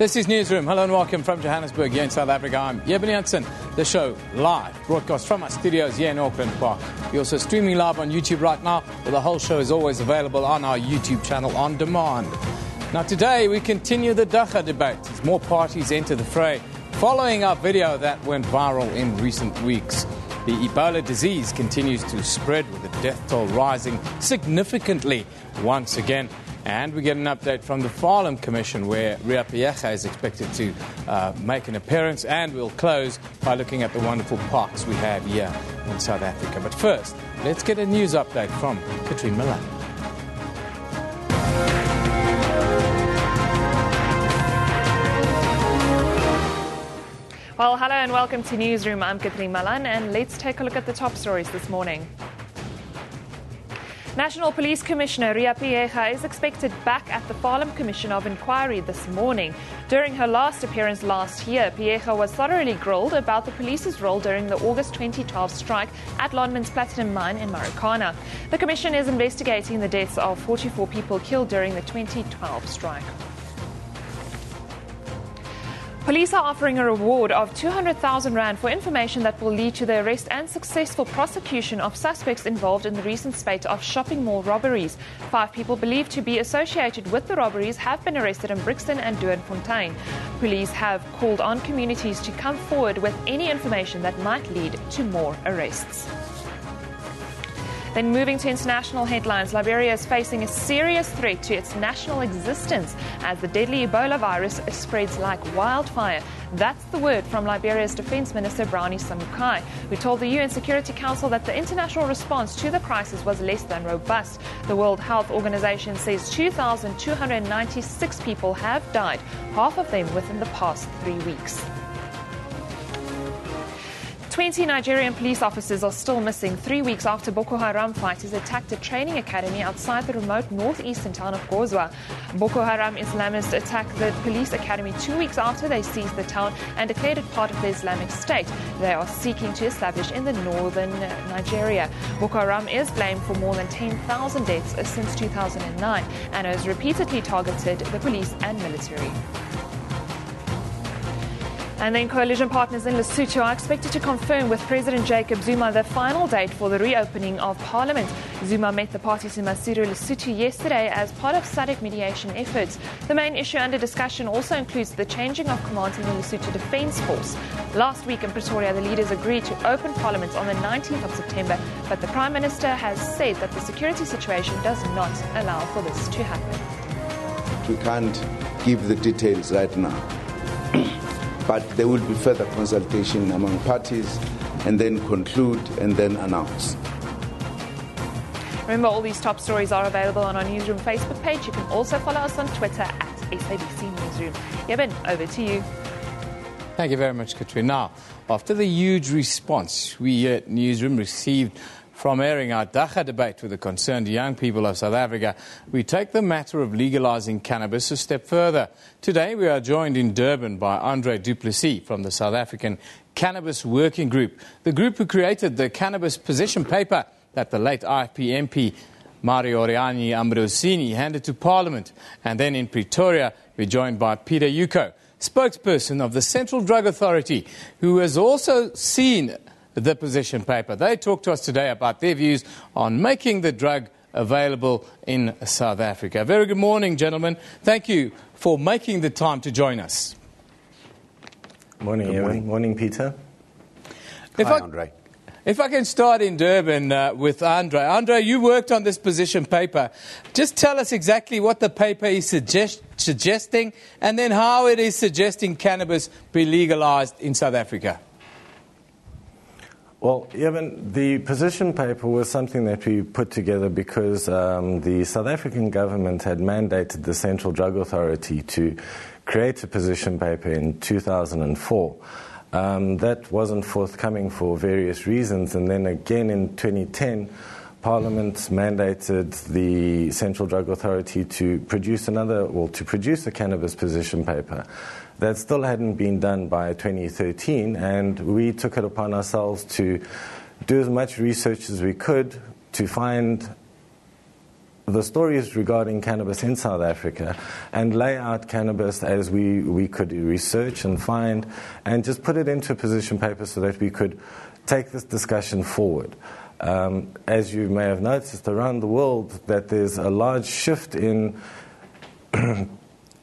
This is Newsroom. Hello and welcome from Johannesburg here in South Africa. I'm Eben Jansen. The show live, broadcast from our studios here in Auckland Park. We're also streaming live on YouTube right now, where the whole show is always available on our YouTube channel on demand. Now today we continue the Dagga debate as more parties enter the fray, following our video that went viral in recent weeks. The Ebola disease continues to spread, with the death toll rising significantly once again. And we get an update from the Farlam Commission, where Ria Piecha is expected to make an appearance, and we'll close by looking at the wonderful parks we have here in South Africa. But first, let's get a news update from Katrine Milan. Well, hello and welcome to Newsroom. I'm Katrine Malan, and let's take a look at the top stories this morning. National Police Commissioner Ria Piecha is expected back at the Farlam Commission of Inquiry this morning. During her last appearance last year, Piecha was thoroughly grilled about the police's role during the August 2012 strike at Lonmin's platinum mine in Marikana. The commission is investigating the deaths of 44 people killed during the 2012 strike. Police are offering a reward of 200,000 rand for information that will lead to the arrest and successful prosecution of suspects involved in the recent spate of shopping mall robberies. 5 people believed to be associated with the robberies have been arrested in Brixton and Doornfontein. Police have called on communities to come forward with any information that might lead to more arrests. Then moving to international headlines, Liberia is facing a serious threat to its national existence as the deadly Ebola virus spreads like wildfire. That's the word from Liberia's Defence Minister Brownie Samukai, who told the UN Security Council that the international response to the crisis was less than robust. The World Health Organization says 2,296 people have died, half of them within the past 3 weeks. 20 Nigerian police officers are still missing 3 weeks after Boko Haram fighters attacked a training academy outside the remote northeastern town of Gozwa. Boko Haram Islamists attacked the police academy 2 weeks after they seized the town and declared it part of the Islamic State they are seeking to establish in the northern Nigeria. Boko Haram is blamed for more than 10,000 deaths since 2009 and has repeatedly targeted the police and military. And then coalition partners in Lesotho are expected to confirm with President Jacob Zuma the final date for the reopening of Parliament. Zuma met the parties in Maseru, Lesotho yesterday as part of SADC mediation efforts. The main issue under discussion also includes the changing of command in the Lesotho Defence Force. Last week in Pretoria, the leaders agreed to open Parliament on the 19th of September, but the Prime Minister has said that the security situation does not allow for this to happen. We can't give the details right now. But there will be further consultation among parties and then conclude and then announce. Remember, all these top stories are available on our Newsroom Facebook page. You can also follow us on Twitter at SABC Newsroom. Eben, over to you. Thank you very much, Katrina. Now, after the huge response we here at Newsroom received from airing our Dagga debate with the concerned young people of South Africa, we take the matter of legalizing cannabis a step further. Today we are joined in Durban by Andre du Plessis from the South African Cannabis Working Group, the group who created the cannabis position paper that the late IFP MP Mario Oriani Ambrosini handed to Parliament. And then in Pretoria we're joined by Peter Yuko, spokesperson of the Central Drug Authority, who has also seen the position paper. They talk to us today about their views on making the drug available in South Africa. Very good morning, gentlemen. Thank you for making the time to join us. Morning, Ewan. Morning, Peter. Hi, Andre. If I can start in Durban with Andre. Andre, you worked on this position paper. Just tell us exactly what the paper is suggesting and then how it is suggesting cannabis be legalized in South Africa. Well, Evan, the position paper was something that we put together because the South African government had mandated the Central Drug Authority to create a position paper in 2004. That wasn't forthcoming for various reasons, and then again in 2010, Parliament mandated the Central Drug Authority to produce a cannabis position paper. That still hadn't been done by 2013, and we took it upon ourselves to do as much research as we could to find the stories regarding cannabis in South Africa and lay out cannabis as we could research and find, and just put it into a position paper so that we could take this discussion forward. As you may have noticed around the world, that there's a large shift in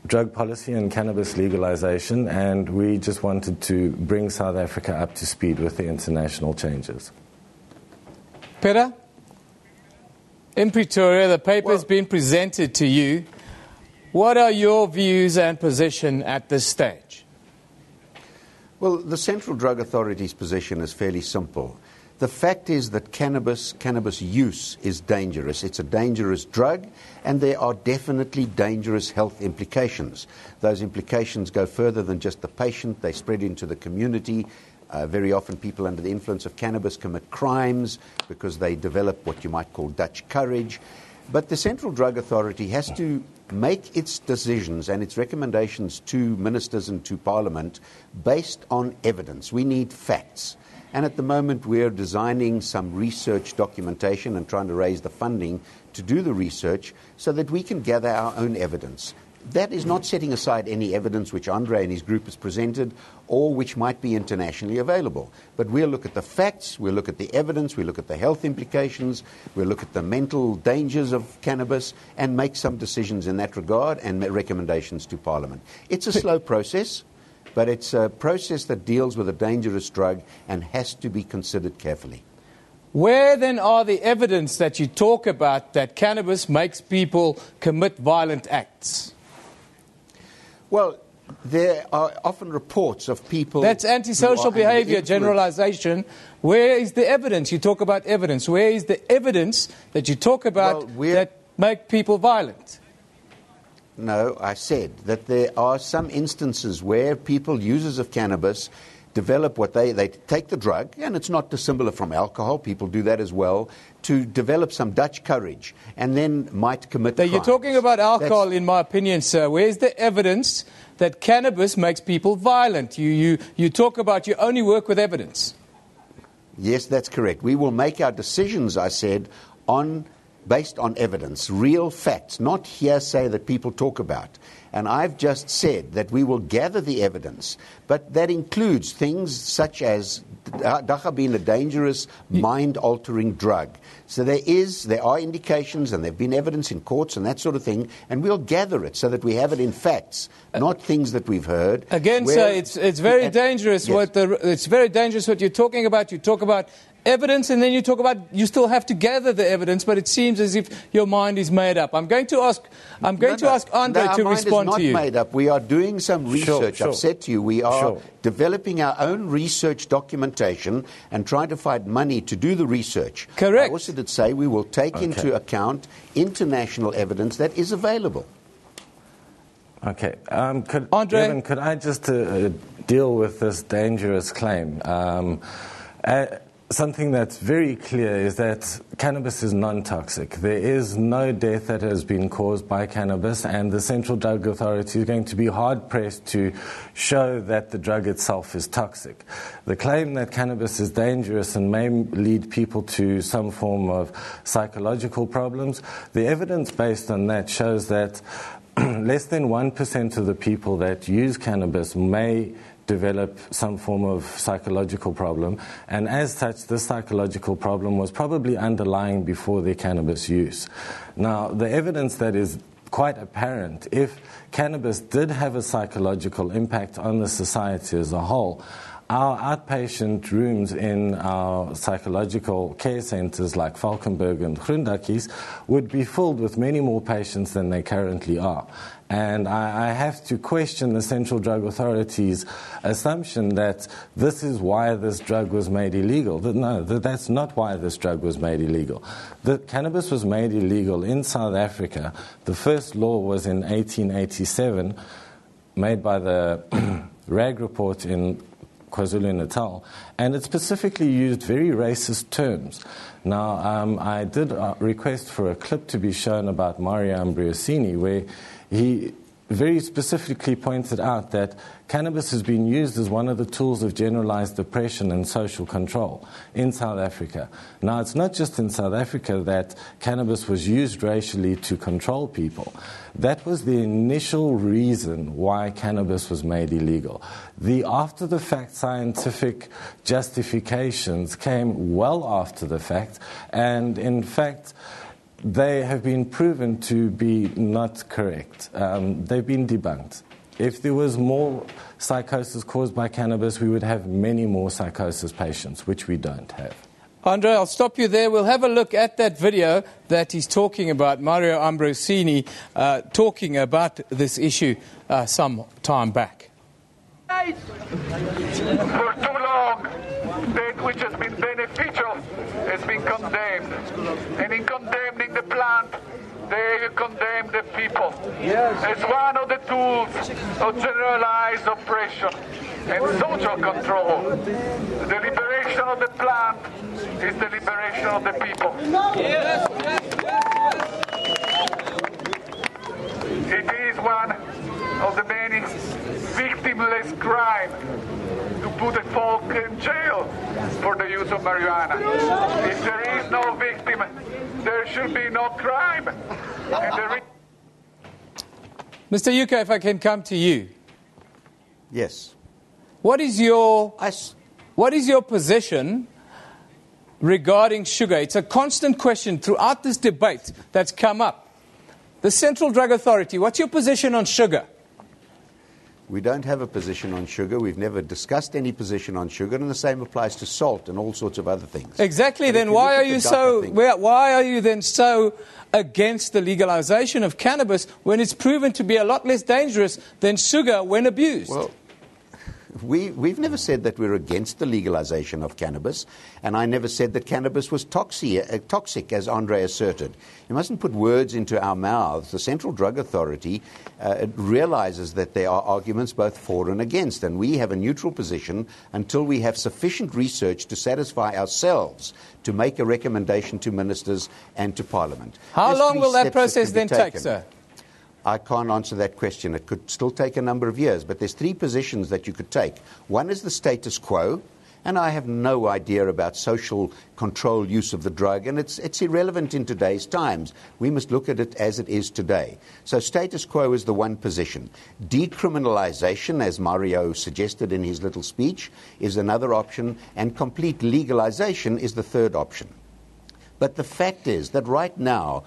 drug policy and cannabis legalization, and we just wanted to bring South Africa up to speed with the international changes. Peter, in Pretoria, the paper's been presented to you. What are your views and position at this stage? Well, the Central Drug Authority's position is fairly simple. The fact is that cannabis use is dangerous. It's a dangerous drug, and there are definitely dangerous health implications. Those implications go further than just the patient. They spread into the community. Very often people under the influence of cannabis commit crimes because they develop what you might call Dutch courage. But the Central Drug Authority has to make its decisions and its recommendations to ministers and to Parliament based on evidence. We need facts. And at the moment we're designing some research documentation and trying to raise the funding to do the research so that we can gather our own evidence. That is not setting aside any evidence which Andre and his group has presented or which might be internationally available. But we'll look at the facts, we'll look at the evidence, we'll look at the health implications, we'll look at the mental dangers of cannabis and make some decisions in that regard and make recommendations to Parliament. It's a slow process, but it's a process that deals with a dangerous drug and has to be considered carefully. Where then are the evidence that you talk about that cannabis makes people commit violent acts? Well, there are often reports of people... That's antisocial behavior generalization. Where is the evidence? You talk about evidence. Where is the evidence that you talk about that make people violent? No, I said that there are some instances where people, users of cannabis, develop what they take the drug, and it's not dissimilar from alcohol, people do that as well, to develop some Dutch courage, and then might commit crimes. You're talking about alcohol, in my opinion, sir. Where's the evidence that cannabis makes people violent? You talk about you only work with evidence. Yes, that's correct. We will make our decisions, I said, based on evidence, real facts, not hearsay that people talk about. And I've just said that we will gather the evidence, but that includes things such as Dagga being a dangerous, mind-altering drug. So there are indications, and there have been evidence in courts and that sort of thing, and we'll gather it so that we have it in facts, not things that we've heard. Again, sir, it's very dangerous. Yes. It's very dangerous what you're talking about. You talk about evidence, and then you talk about you still have to gather the evidence, but it seems as if your mind is made up. I'm going to ask Andre to respond to you. Our mind is not made up. We are doing some research. Sure. I've said to you, we are developing our own research documentation and trying to find money to do the research. Correct. I also did say we will take into account international evidence that is available. Okay. Andre? Eben, could I just deal with this dangerous claim? Something that's very clear is that cannabis is non-toxic. There is no death that has been caused by cannabis, and the Central Drug Authority is going to be hard-pressed to show that the drug itself is toxic. The claim that cannabis is dangerous and may lead people to some form of psychological problems, the evidence based on that shows that less than 1% of the people that use cannabis may develop some form of psychological problem, and as such this psychological problem was probably underlying before their cannabis use. Now, the evidence that is quite apparent, if cannabis did have a psychological impact on the society as a whole, our outpatient rooms in our psychological care centres like Valkenburg and Groendakkies would be filled with many more patients than they currently are. And I have to question the Central Drug Authority's assumption that this is why this drug was made illegal. No, that's not why this drug was made illegal. The cannabis was made illegal in South Africa. The first law was in 1887, made by the RAG report in KwaZulu-Natal, and it specifically used very racist terms. Now, I did request for a clip to be shown about Mario Ambriosini, where he very specifically pointed out that cannabis has been used as one of the tools of generalized depression and social control in South Africa. Now, it's not just in South Africa that cannabis was used racially to control people. That was the initial reason why cannabis was made illegal. The after-the-fact scientific justifications came well after the fact, and in fact, they have been proven to be not correct. They've been debunked. If there was more psychosis caused by cannabis, we would have many more psychosis patients, which we don't have. Andre, I'll stop you there. We'll have a look at that video that he's talking about, Mario Ambrosini talking about this issue some time back. For too long, that which has been beneficial has been condemned. And in condemning the plant, they condemn the people. As one of the tools of generalized oppression and social control. The liberation of the plant is the liberation of the people. It is one of the many victimless crimes to put a folk in jail for the use of marijuana. If there is no victim, there should be no crime. Mr. Yuka, if I can come to you. Yes. What is your position regarding sugar? It's a constant question throughout this debate that's come up. The Central Drug Authority, what's your position on sugar? We don't have a position on sugar. We've never discussed any position on sugar, and the same applies to salt and all sorts of other things. Exactly. Then why are you then so against the legalization of cannabis when it's proven to be a lot less dangerous than sugar when abused? Well, we've never said that we're against the legalization of cannabis, and I never said that cannabis was toxic, as Andre asserted. You mustn't put words into our mouths. The Central Drug Authority realizes that there are arguments both for and against, and we have a neutral position until we have sufficient research to satisfy ourselves to make a recommendation to ministers and to Parliament. How long will that process then take, sir? I can't answer that question. It could still take a number of years, but there's three positions that you could take. One is the status quo, and I have no idea about social control use of the drug, and it's irrelevant in today's times. We must look at it as it is today. So status quo is the one position. Decriminalization, as Mario suggested in his little speech, is another option, and complete legalization is the third option. But the fact is that right now,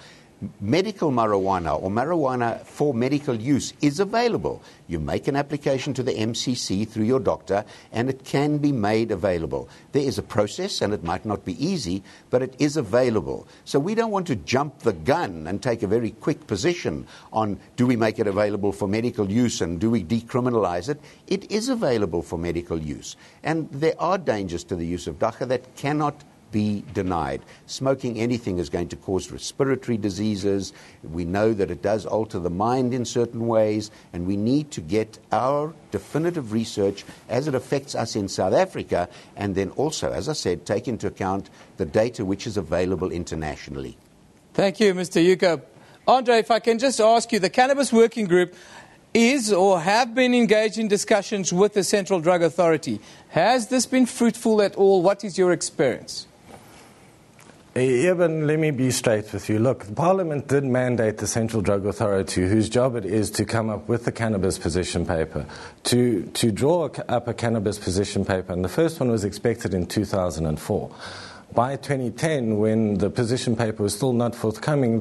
medical marijuana or marijuana for medical use is available. You make an application to the MCC through your doctor and it can be made available. There is a process and it might not be easy, but it is available. So we don't want to jump the gun and take a very quick position on do we make it available for medical use and do we decriminalize it. It is available for medical use. And there are dangers to the use of dacha that cannot be denied. Smoking anything is going to cause respiratory diseases. We know that it does alter the mind in certain ways, and we need to get our definitive research as it affects us in South Africa, and then also, as I said, take into account the data which is available internationally. Thank you, Mr. Yuka. Andre, if I can just ask you, the Cannabis Working Group is or have been engaged in discussions with the Central Drug Authority. Has this been fruitful at all? What is your experience? Eben, let me be straight with you. Look, Parliament did mandate the Central Drug Authority, whose job it is to come up with the cannabis position paper, to draw up a cannabis position paper, and the first one was expected in 2004. By 2010, when the position paper was still not forthcoming,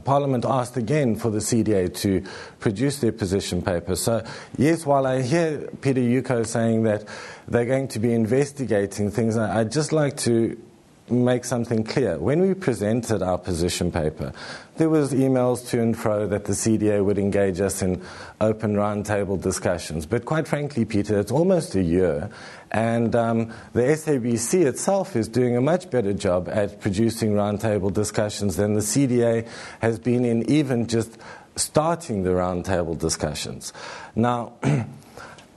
Parliament asked again for the CDA to produce their position paper. So, yes, while I hear Peter Yuko saying that they're going to be investigating things, I'd just like to make something clear. When we presented our position paper, there was emails to and fro that the CDA would engage us in open roundtable discussions. But quite frankly, Peter, it's almost a year, and the SABC itself is doing a much better job at producing roundtable discussions than the CDA has been in even just starting the roundtable discussions. Now,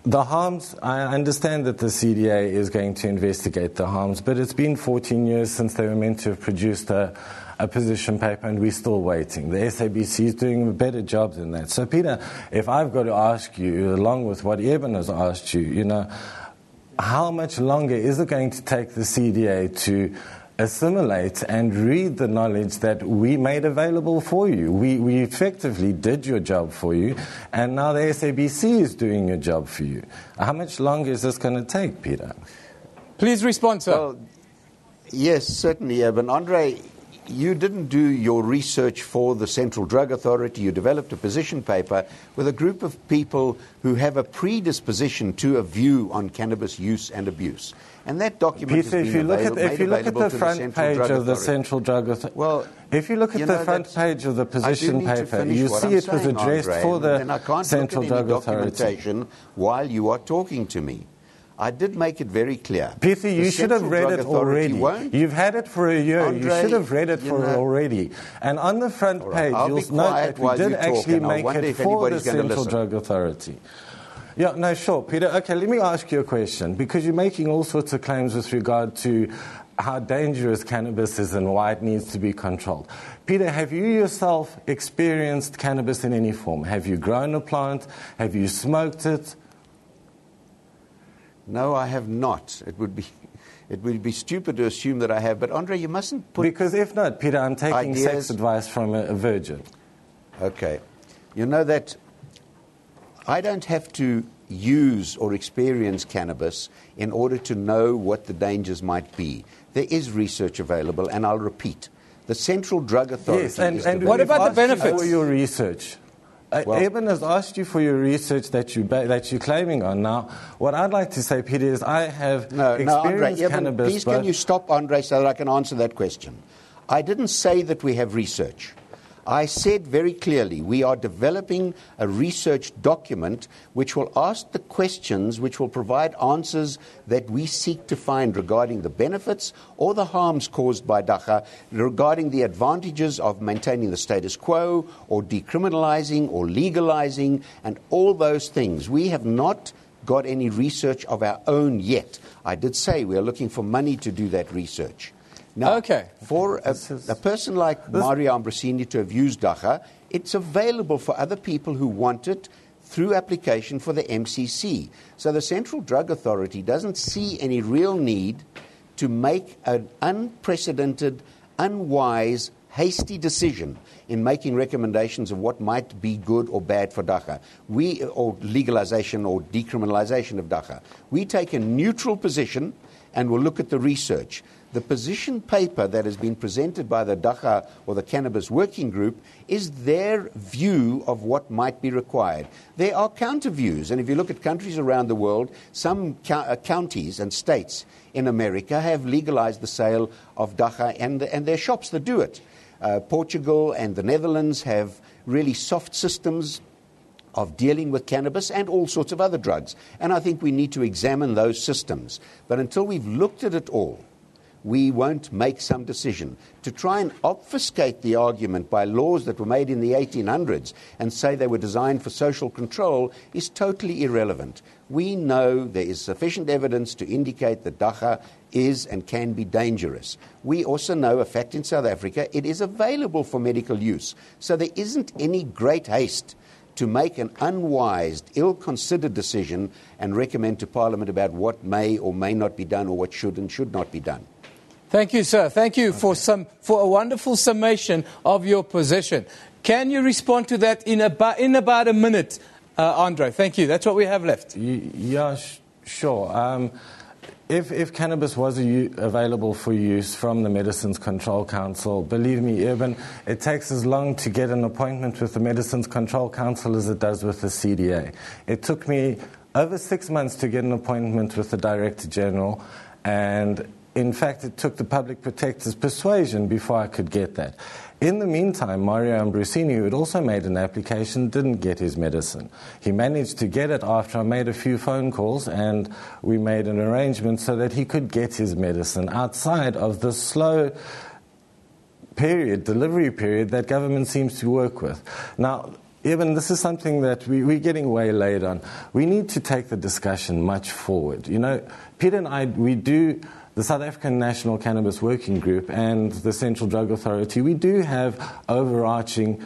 the harms, I understand that the CDA is going to investigate the harms, but it's been 14 years since they were meant to have produced a a position paper, and we're still waiting. The SABC is doing a better job than that. So, Peter, if I've got to ask you, along with what Eben has asked you, how much longer is it going to take the CDA to assimilate and read the knowledge that we made available for you? We effectively did your job for you, and now the SABC is doing your job for you. How much longer is this going to take, Peter? Please respond, sir. Well, yes, certainly, Eben. Andre, you didn't do your research for the Central Drug Authority. You developed a position paper with a group of people who have a predisposition to a view on cannabis use and abuse. And that document Peter, has been if you look at the front page of the Central Drug Authority, well, if you look at the front page of the position paper, you see it was addressed for the Central Drug Authority. While you are talking to me, I did make it very clear. Peter, you should have read it already. You've had it for a year. Andre, you should have read it already. And on the front page, you'll note that we did actually make it for the Central Drug Authority. Yeah, no, sure, Peter. Okay, let me ask you a question, because you're making all sorts of claims with regard to how dangerous cannabis is and why it needs to be controlled. Peter, have you yourself experienced cannabis in any form? Have you grown a plant? Have you smoked it? No, I have not. It would be stupid to assume that I have. But, Andre, you mustn't put... Because if not, Peter, I'm taking sex advice from a virgin. Okay. You know that I don't have to use or experience cannabis in order to know what the dangers might be. There is research available, and I'll repeat. The Central Drug Authority... Yes, and what about the benefits? For your research. Eben has asked you for your research that you're claiming on. Now, what I'd like to say, Peter, is I have experienced Andre, cannabis... Please, can you stop, Andre, so that I can answer that question? I didn't say that we have research. I said very clearly we are developing a research document which will ask the questions, which will provide answers that we seek to find regarding the benefits or the harms caused by dacha, regarding the advantages of maintaining the status quo or decriminalizing or legalizing and all those things. We have not got any research of our own yet. I did say we are looking for money to do that research. Now, for a person like Mario Ambrosini to have used dacha, it's available for other people who want it through application for the MCC. So the Central Drug Authority doesn't see any real need to make an unprecedented, unwise, hasty decision in making recommendations of what might be good or bad for dacha, or legalization or decriminalization of dacha. We take a neutral position and will look at the research. The position paper that has been presented by the dacha or the Cannabis Working Group is their view of what might be required. There are counter views, and if you look at countries around the world, some counties and states in America have legalized the sale of dacha and their shops that do it. Portugal and the Netherlands have really soft systems of dealing with cannabis and all sorts of other drugs. And I think we need to examine those systems. But until we've looked at it all, we won't make some decision. To try and obfuscate the argument by laws that were made in the 1800s and say they were designed for social control is totally irrelevant. We know there is sufficient evidence to indicate that dacha is and can be dangerous. We also know a fact in South Africa, it is available for medical use. So there isn't any great haste to make an unwise, ill-considered decision and recommend to Parliament about what may or may not be done or what should and should not be done. Thank you, sir. Thank you for a wonderful summation of your position. Can you respond to that in about a minute, Andre? Thank you. That's what we have left. Yeah, sure. If cannabis was available for use from the Medicines Control Council, believe me, Eben, it takes as long to get an appointment with the Medicines Control Council as it does with the CDA. It took me over 6 months to get an appointment with the Director General, and in fact, it took the Public Protector's persuasion before I could get that. In the meantime, Mario Ambrosini, who had also made an application, didn't get his medicine. He managed to get it after I made a few phone calls, and we made an arrangement so that he could get his medicine outside of the slow delivery period that government seems to work with. Now, Eben, this is something that we're getting way late on. We need to take the discussion much forward. You know, Peter and I, we do the South African National Cannabis Working Group and the Central Drug Authority, we do have overarching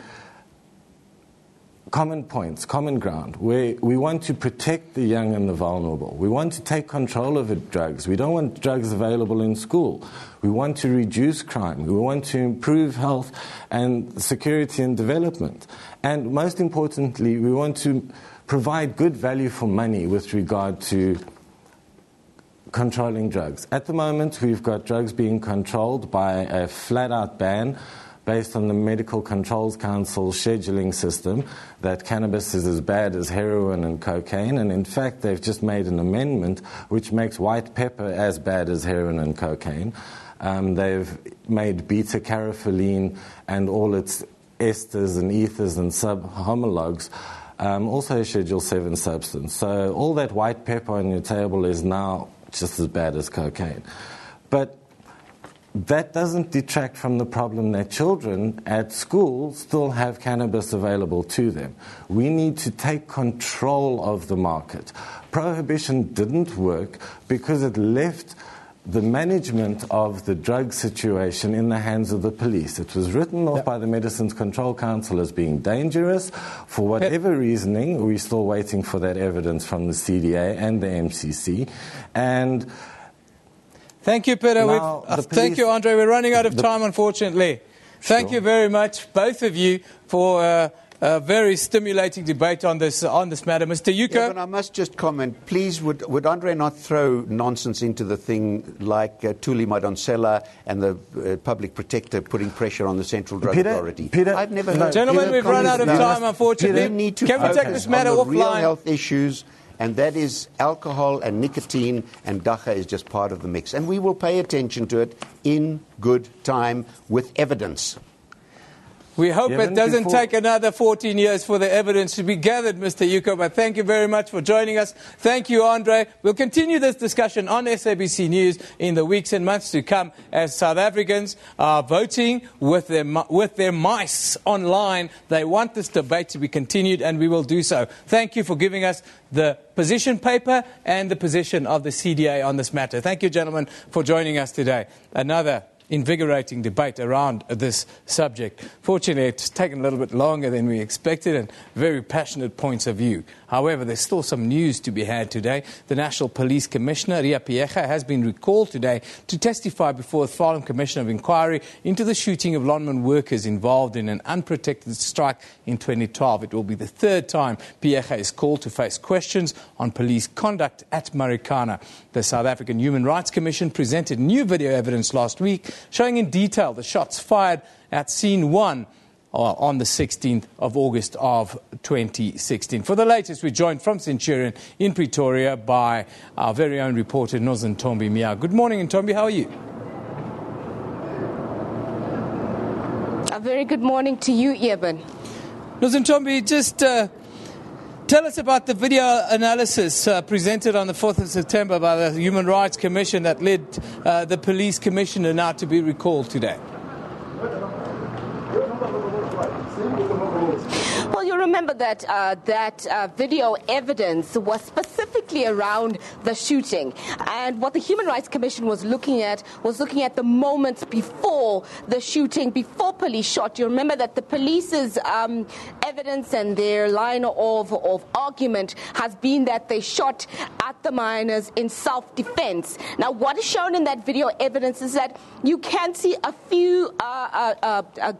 common points, common ground, where we want to protect the young and the vulnerable. We want to take control of drugs. We don't want drugs available in school. We want to reduce crime. We want to improve health and security and development. And most importantly, we want to provide good value for money with regard to controlling drugs. At the moment, we've got drugs being controlled by a flat-out ban based on the Medical Controls Council scheduling system, that cannabis is as bad as heroin and cocaine. And in fact, they've just made an amendment which makes white pepper as bad as heroin and cocaine. They've made beta-carotene and all its esters and ethers and sub-homologs also a Schedule 7 substance. So all that white pepper on your table is now just as bad as cocaine. But that doesn't detract from the problem that children at school still have cannabis available to them. We need to take control of the market. Prohibition didn't work because it left the management of the drug situation in the hands of the police. It was written off by the Medicines Control Council as being dangerous. For whatever reasoning, we're still waiting for that evidence from the CDA and the MCC. And thank you, Peter. Thank you, Andre. We're running out of time, unfortunately. Thank you very much, both of you, for a very stimulating debate on this matter. Mr. Yuko? Yeah, but I must just comment. Please, would Andre not throw nonsense into the thing like Thuli Madonsela and the public protector putting pressure on the Central Drug Authority? Peter, I've never heard. Gentlemen, we've run out of time, unfortunately. We need to Can we take this matter on the offline? real health issues, and that is alcohol and nicotine, and dacha is just part of the mix. And we will pay attention to it in good time with evidence. We hope it doesn't take another 14 years for the evidence to be gathered, Mr. Yuko, but thank you very much for joining us. Thank you, Andre. We'll continue this discussion on SABC News in the weeks and months to come as South Africans are voting with their mice online. They want this debate to be continued, and we will do so. Thank you for giving us the position paper and the position of the CDA on this matter. Thank you, gentlemen, for joining us today. Another invigorating debate around this subject. Fortunately, it's taken a little bit longer than we expected and very passionate points of view. However, there's still some news to be had today. The National Police Commissioner, Ria Piecha, has been recalled today to testify before the Farlam Commission of Inquiry into the shooting of lineman workers involved in an unprotected strike in 2012. It will be the third time Piecha is called to face questions on police conduct at Marikana. The South African Human Rights Commission presented new video evidence last week showing in detail the shots fired at Scene 1 on the 16th of August of 2016. For the latest, we're joined from Centurion in Pretoria by our very own reporter, Ntombi Mia. Good morning, Ntombi. How are you? A very good morning to you, Eben. Ntombi, just tell us about the video analysis presented on the 4th of September by the Human Rights Commission that led the police commissioner now to be recalled today. Well, you remember that video evidence was specifically around the shooting. And what the Human Rights Commission was looking at the moments before the shooting, before police shot. You remember that the police's evidence and their line of argument has been that they shot at the miners in self-defense. Now, what is shown in that video evidence is that you can see a few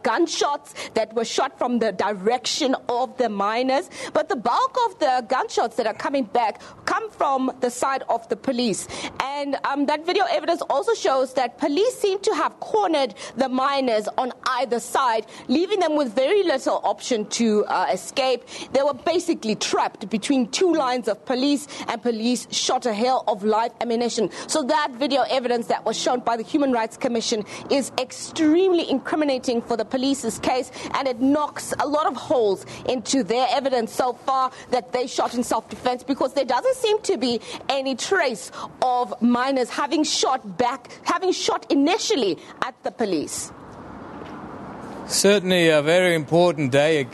gunshots that were shot from the direction of the miners, but the bulk of the gunshots that are coming back come from the side of the police. And that video evidence also shows that police seem to have cornered the miners on either side, leaving them with very little option to escape. They were basically trapped between two lines of police, and police shot a hail of live ammunition. So that video evidence that was shown by the Human Rights Commission is extremely incriminating for the police's case, and it knocks a lot of holes into their evidence so far that they shot in self-defense, because there doesn't seem to be any trace of miners having shot initially at the police. Certainly a very important day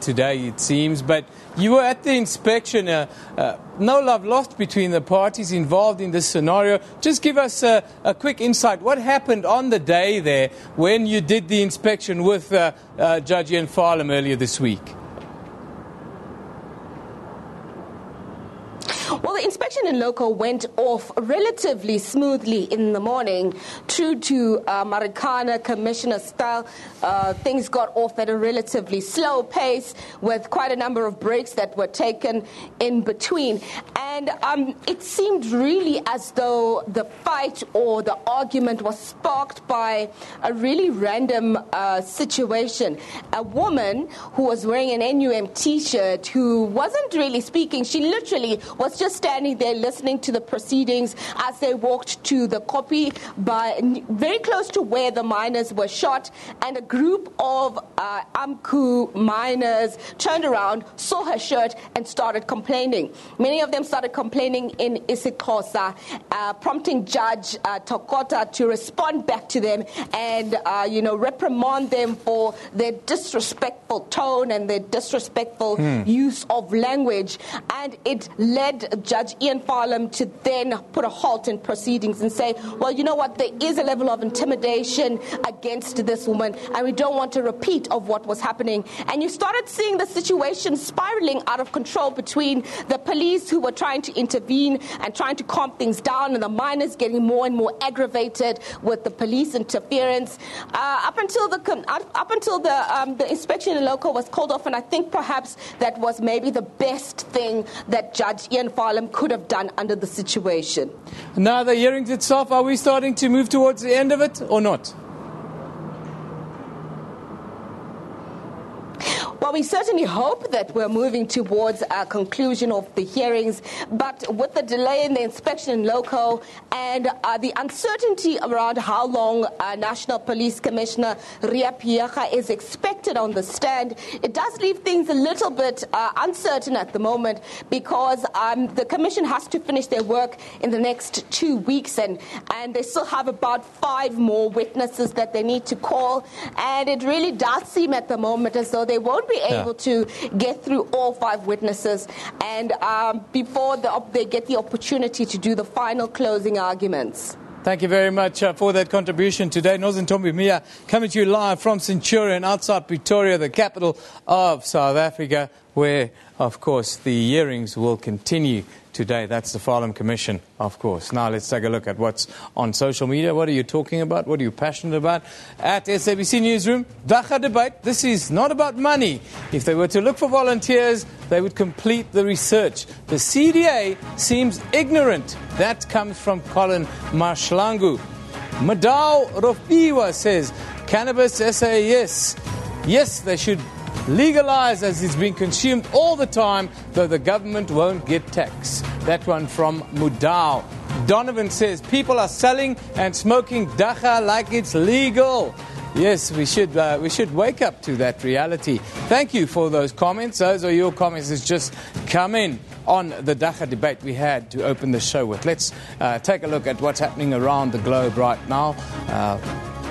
today, it seems. But you were at the inspection. No love lost between the parties involved in this scenario. Just give us a quick insight. What happened on the day there when you did the inspection with Judge Ian Farlam earlier this week? Well, the inspection in loco went off relatively smoothly in the morning. True to Marikana Commissioner style, things got off at a relatively slow pace with quite a number of breaks that were taken in between. And it seemed really as though the fight or the argument was sparked by a really random situation. A woman who was wearing an NUM T-shirt who wasn't really speaking, she literally was just standing there listening to the proceedings as they walked to the copy very close to where the miners were shot, and a group of Amku miners turned around, saw her shirt and started complaining. Many of them started complaining in isiXhosa, prompting Judge Tokota to respond back to them and reprimand them for their disrespectful tone and their disrespectful use of language. And it led Judge Ian Farlam to then put a halt in proceedings and say, well, you know what, there is a level of intimidation against this woman, and we don't want a repeat of what was happening. And you started seeing the situation spiraling out of control between the police who were trying to intervene and trying to calm things down, and the miners getting more and more aggravated with the police interference up until the inspection in loco was called off. And I think perhaps that was maybe the best thing that Judge Ian Farlam could have done under the situation. Now, the hearings itself, are we starting to move towards the end of it or not? Well, we certainly hope that we're moving towards a conclusion of the hearings, but with the delay in the inspection in loco and the uncertainty around how long National Police Commissioner Ria Piaga is expected on the stand, it does leave things a little bit uncertain at the moment, because the Commission has to finish their work in the next 2 weeks, and they still have about 5 more witnesses that they need to call, and it really does seem at the moment as though they won't be able to get through all 5 witnesses and before they get the opportunity to do the final closing arguments. Thank you very much for that contribution today. Nozen Tombi Mia coming to you live from Centurion outside Pretoria, the capital of South Africa, where, of course, the hearings will continue today. That's the Farlam Commission, of course. Now let's take a look at what's on social media. What are you talking about? What are you passionate about? At SABC Newsroom, Dacha debate. This is not about money. If they were to look for volunteers, they would complete the research. The CDA seems ignorant. That comes from Colin Marshlangu. Madao Rofiwa says, Cannabis SAS. Yes, they should legalize as it's being consumed all the time, though the government won't get tax. That one from Mudao. Donovan says, people are selling and smoking dacha like it's legal. Yes, we should wake up to that reality. Thank you for those comments. Those are your comments that's just come in on the dacha debate we had to open the show with. Let's take a look at what's happening around the globe right now.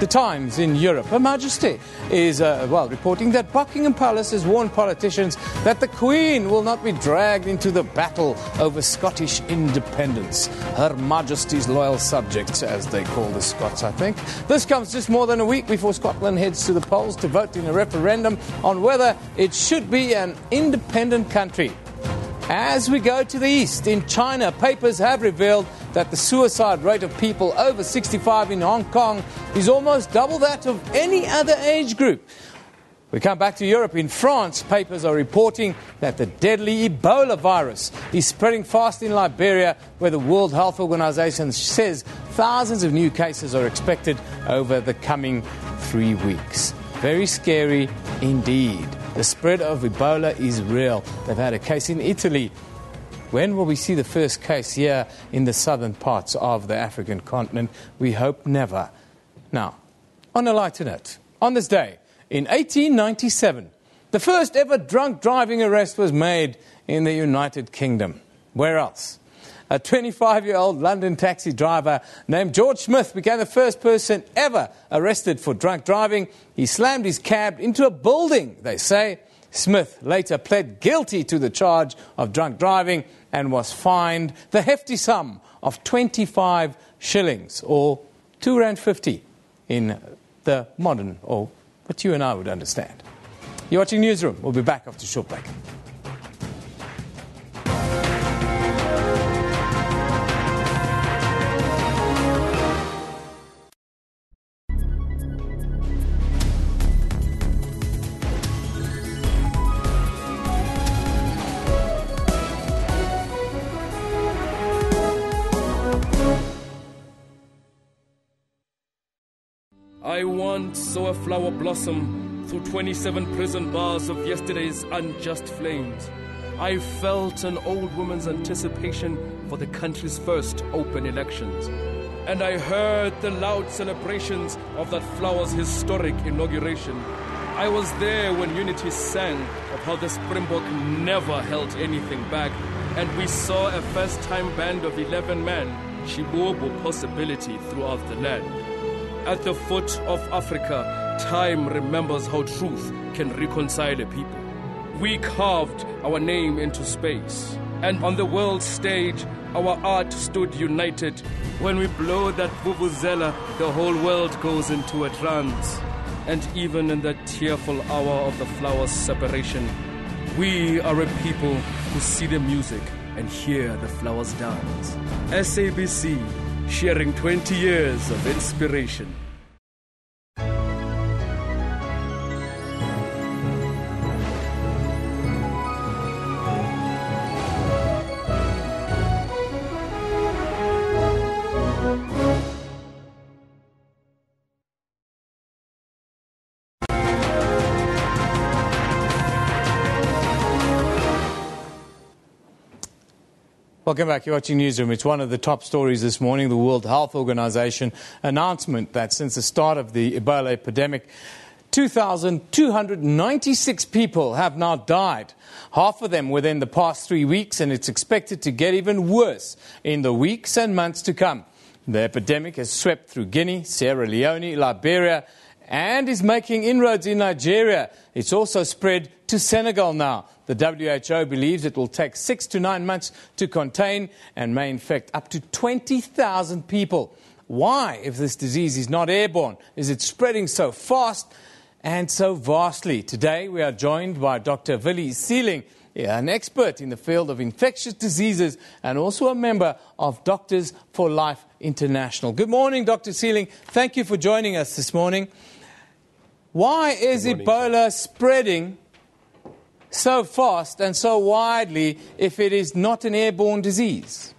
The Times in Europe. Her Majesty is, reporting that Buckingham Palace has warned politicians that the Queen will not be dragged into the battle over Scottish independence. Her Majesty's loyal subjects, as they call the Scots, I think. This comes just more than a week before Scotland heads to the polls to vote in a referendum on whether it should be an independent country. As we go to the east, in China, papers have revealed that the suicide rate of people over 65 in Hong Kong is almost double that of any other age group. We come back to Europe. In France, papers are reporting that the deadly Ebola virus is spreading fast in Liberia, where the World Health Organization says thousands of new cases are expected over the coming 3 weeks. Very scary indeed. The spread of Ebola is real. They've had a case in Italy. When will we see the first case here in the southern parts of the African continent? We hope never. Now, on a lighter note, on this day, in 1897, the first ever drunk driving arrest was made in the United Kingdom. Where else? A 25-year-old London taxi driver named George Smith became the first person ever arrested for drunk driving. He slammed his cab into a building, they say. Smith later pled guilty to the charge of drunk driving and was fined the hefty sum of 25 shillings, or R2.50 in the modern, or what you and I would understand. You're watching Newsroom. We'll be back after a short break. I once saw a flower blossom through 27 prison bars of yesterday's unjust flames. I felt an old woman's anticipation for the country's first open elections. And I heard the loud celebrations of that flower's historic inauguration. I was there when Unity sang of how the Springbok never held anything back. And we saw a first-time band of 11 men, Chibobo possibility throughout the land. At the foot of Africa, time remembers how truth can reconcile a people. We carved our name into space, and on the world stage, our art stood united. When we blow that vuvuzela, the whole world goes into a trance. And even in that tearful hour of the flower's separation, we are a people who see the music and hear the flowers dance. SABC, sharing 20 years of inspiration. Welcome back. You're watching Newsroom. It's one of the top stories this morning. The World Health Organization announcement that since the start of the Ebola epidemic, 2,296 people have now died. Half of them within the past 3 weeks, and it's expected to get even worse in the weeks and months to come. The epidemic has swept through Guinea, Sierra Leone, Liberia, and is making inroads in Nigeria. It's also spread to Senegal now. The WHO believes it will take 6 to 9 months to contain and may infect up to 20,000 people. Why, if this disease is not airborne, is it spreading so fast and so vastly? Today we are joined by Dr. Willie Sealing, an expert in the field of infectious diseases and also a member of Doctors for Life International. Good morning, Dr. Sealing. Thank you for joining us this morning. Why is Ebola spreading so fast and so widely if it is not an airborne disease?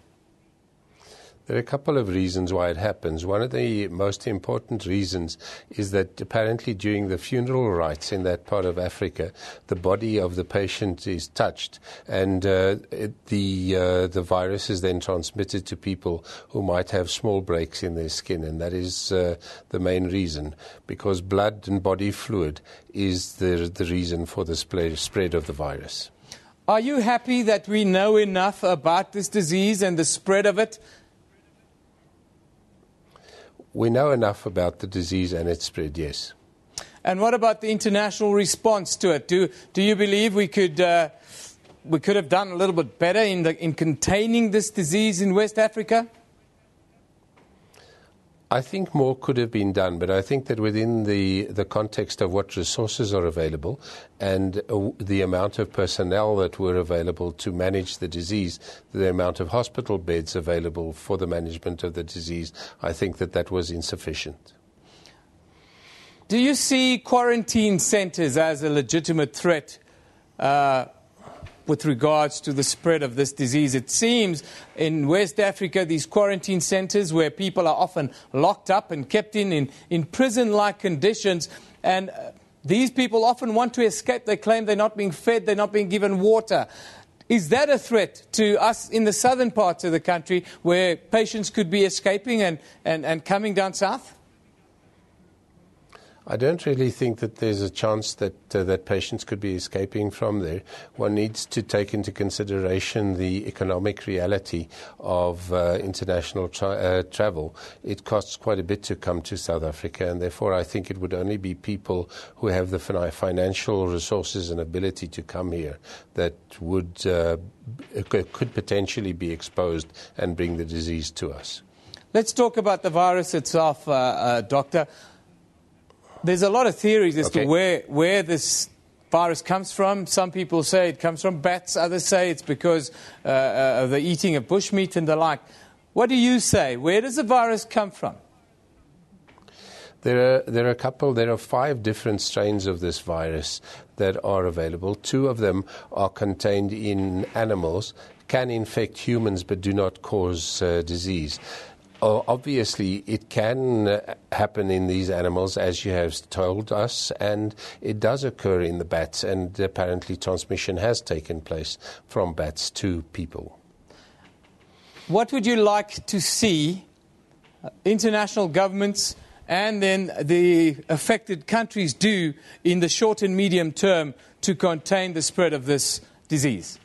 There are a couple of reasons why it happens. One of the most important reasons is that apparently during the funeral rites in that part of Africa, the body of the patient is touched, and the virus is then transmitted to people who might have small breaks in their skin, and that is the main reason, because blood and body fluid is the reason for the spread of the virus. Are you happy that we know enough about this disease and the spread of it? We know enough about the disease and its spread, yes. And what about the international response to it? Do you believe we could have done a little bit better in containing this disease in West Africa? I think more could have been done, but I think that within the context of what resources are available and the amount of personnel that were available to manage the disease, the amount of hospital beds available for the management of the disease, I think that was insufficient. Do you see quarantine centers as a legitimate threat with regards to the spread of this disease? It seems in West Africa, these quarantine centers where people are often locked up and kept in prison-like conditions, and these people often want to escape. They claim they're not being fed, they're not being given water. Is that a threat to us in the southern parts of the country where patients could be escaping and coming down south? I don't really think that there's a chance that that patients could be escaping from there. One needs to take into consideration the economic reality of international travel. It costs quite a bit to come to South Africa, and therefore I think it would only be people who have the financial resources and ability to come here that would could potentially be exposed and bring the disease to us. Let's talk about the virus itself, Doctor. There's a lot of theories as to where this virus comes from. Some people say it comes from bats. Others say it's because of the eating of bushmeat and the like. What do you say? Where does the virus come from? There are 5 different strains of this virus that are available. 2 of them are contained in animals, can infect humans but do not cause disease. Obviously, it can happen in these animals, as you have told us, and it does occur in the bats, and apparently transmission has taken place from bats to people. What would you like to see international governments and then the affected countries do in the short and medium term to contain the spread of this disease?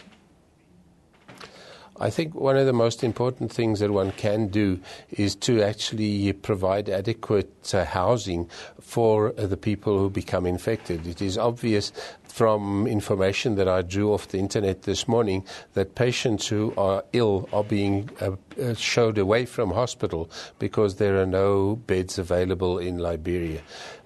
I think one of the most important things that one can do is to actually provide adequate housing for the people who become infected. It is obvious from information that I drew off the internet this morning that patients who are ill are being showed away from hospital because there are no beds available in Liberia.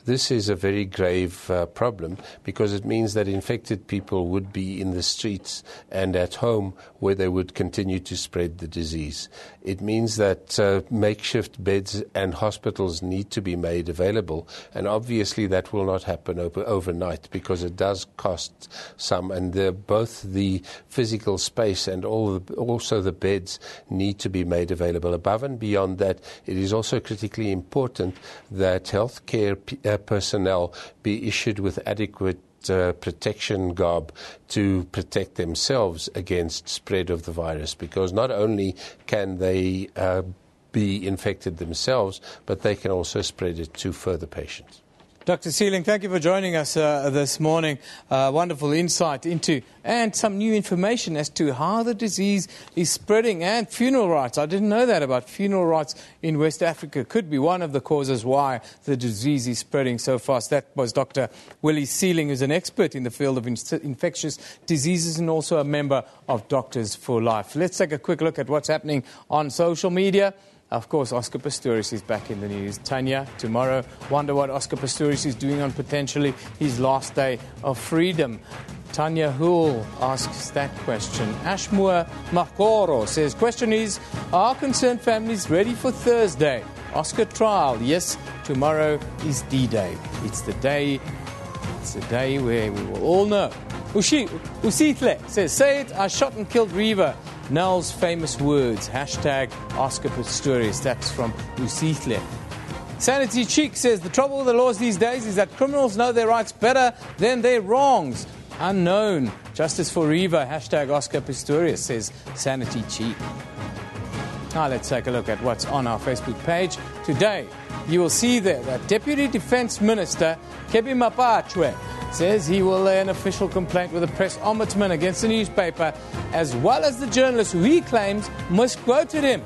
This is a very grave problem because it means that infected people would be in the streets and at home where they would continue to spread the disease. It means that makeshift beds and hospitals need to be made available, and obviously that will not happen overnight because it does cost some, and both the physical space and also the beds need to be made available. Above and beyond that, it is also critically important that healthcare personnel be issued with adequate protection garb to protect themselves against spread of the virus, because not only can they be infected themselves, but they can also spread it to further patients. Dr. Sealing, thank you for joining us this morning. Wonderful insight into and some new information as to how the disease is spreading, and funeral rites. I didn't know that about funeral rites in West Africa. Could be one of the causes why the disease is spreading so fast. That was Dr. Willie Sealing, who's an expert in the field of infectious diseases and also a member of Doctors for Life. Let's take a quick look at what's happening on social media. Of course, Oscar Pistorius is back in the news. Tanya, tomorrow, wonder what Oscar Pistorius is doing on potentially his last day of freedom. Tanya Hool asks that question. Ashmore Makoro says, question is, are concerned families ready for Thursday? Oscar trial. Yes, tomorrow is D-Day. It's the day where we will all know. Usitle says, say it, I shot and killed Reaver. Nell's famous words, hashtag Oscar Pistorius. That's from Usitle. Sanity Cheek says, the trouble with the laws these days is that criminals know their rights better than their wrongs. Unknown. Justice for Reaver, hashtag Oscar Pistorius, says Sanity Cheek. Now let's take a look at what's on our Facebook page. Today, you will see there that Deputy Defence Minister Kebi Mapachwe says he will lay an official complaint with the press ombudsman against the newspaper, as well as the journalist who he claims misquoted him.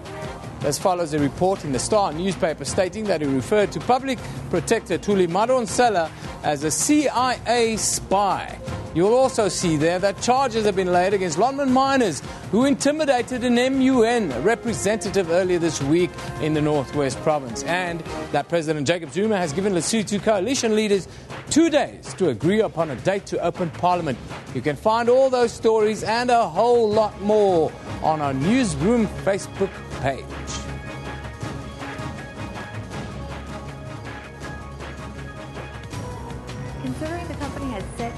This follows a report in the Star newspaper stating that he referred to Public Protector Thuli Madonsela as a CIA spy. You'll also see there that charges have been laid against Lonmin miners who intimidated an MUN representative earlier this week in the Northwest Province, and that President Jacob Zuma has given Lesotho coalition leaders 2 days to agree upon a date to open Parliament. You can find all those stories and a whole lot more on our Newsroom Facebook page. Considering the company has set...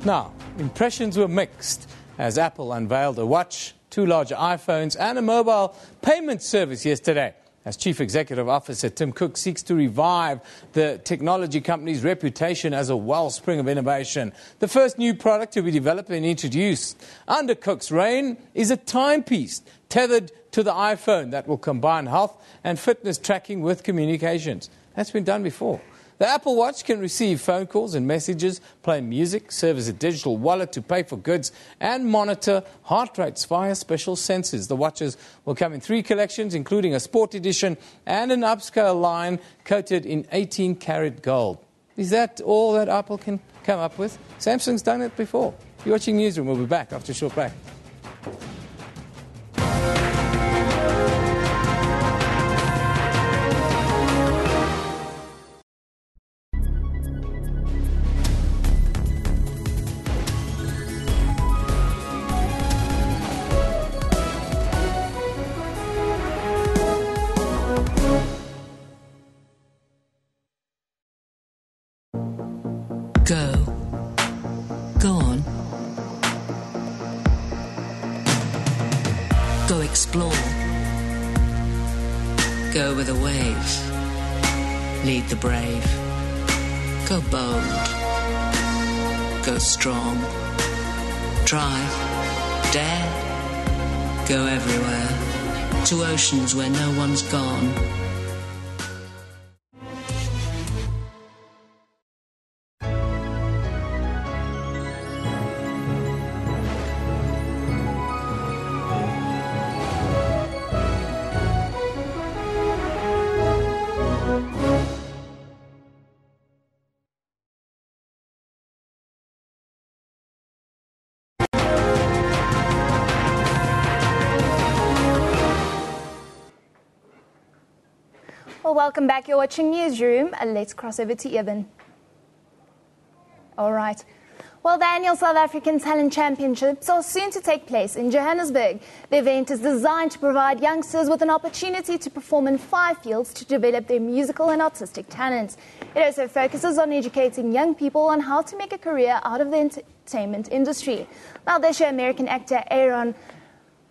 Now, impressions were mixed as Apple unveiled a watch, 2 large iPhones and a mobile payment service yesterday, as Chief Executive Officer Tim Cook seeks to revive the technology company's reputation as a wellspring of innovation. The first new product to be developed and introduced under Cook's reign is a timepiece tethered to the iPhone that will combine health and fitness tracking with communications. That's been done before. The Apple Watch can receive phone calls and messages, play music, serve as a digital wallet to pay for goods, and monitor heart rates via special sensors. The watches will come in 3 collections, including a sport edition and an upscale line coated in 18-karat gold. Is that all that Apple can come up with? Samsung's done it before. You're watching Newsroom. We'll be back after a short break. Go on. Go explore. Go with the waves. Lead the brave. Go bold. Go strong. Drive. Dare. Go everywhere. To oceans where no one's gone. Well, welcome back. You're watching Newsroom. Let's cross over to Eben. All right. Well, the annual South African Talent Championships are soon to take place in Johannesburg. The event is designed to provide youngsters with an opportunity to perform in 5 fields to develop their musical and artistic talents. It also focuses on educating young people on how to make a career out of the entertainment industry. Now, this year, American actor Aaron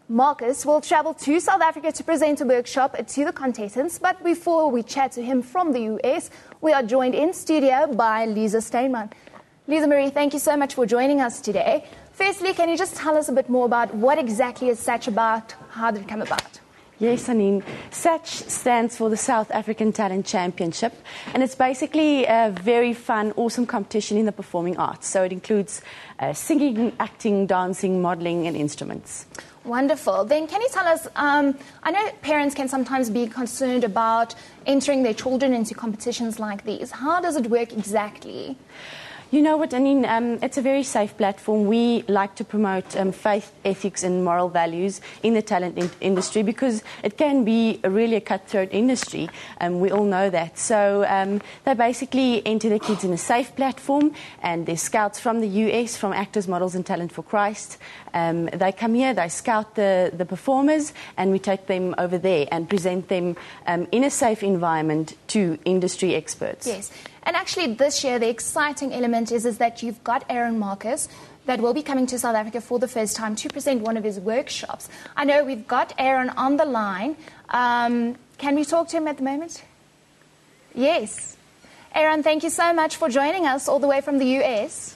Marcus will travel to South Africa to present a workshop to the contestants. But before we chat to him from the US, we are joined in studio by Lisa Steinman. Lisa Marie, thank you so much for joining us today. Firstly, can you just tell us a bit more about what exactly is SACH about? How did it come about? Yes, Anine. SACH stands for the South African Talent Championship, and it's basically a very fun, awesome competition in the performing arts. So it includes singing, acting, dancing, modelling and instruments. Wonderful. Then can you tell us, I know parents can sometimes be concerned about entering their children into competitions like these. How does it work exactly? You know what, Anine, it's a very safe platform. We like to promote faith, ethics and moral values in the talent industry because it can be really a cutthroat industry, and we all know that. So they basically enter their kids in a safe platform, and there's scouts from the US, from Actors, Models and Talent for Christ. They come here, they scout the performers, and we take them over there and present them in a safe environment to industry experts. Yes. And actually this year, the exciting element is that you've got Aaron Marcus that will be coming to South Africa for the first time to present one of his workshops. I know we've got Aaron on the line. Can we talk to him at the moment? Yes. Aaron, thank you so much for joining us all the way from the US.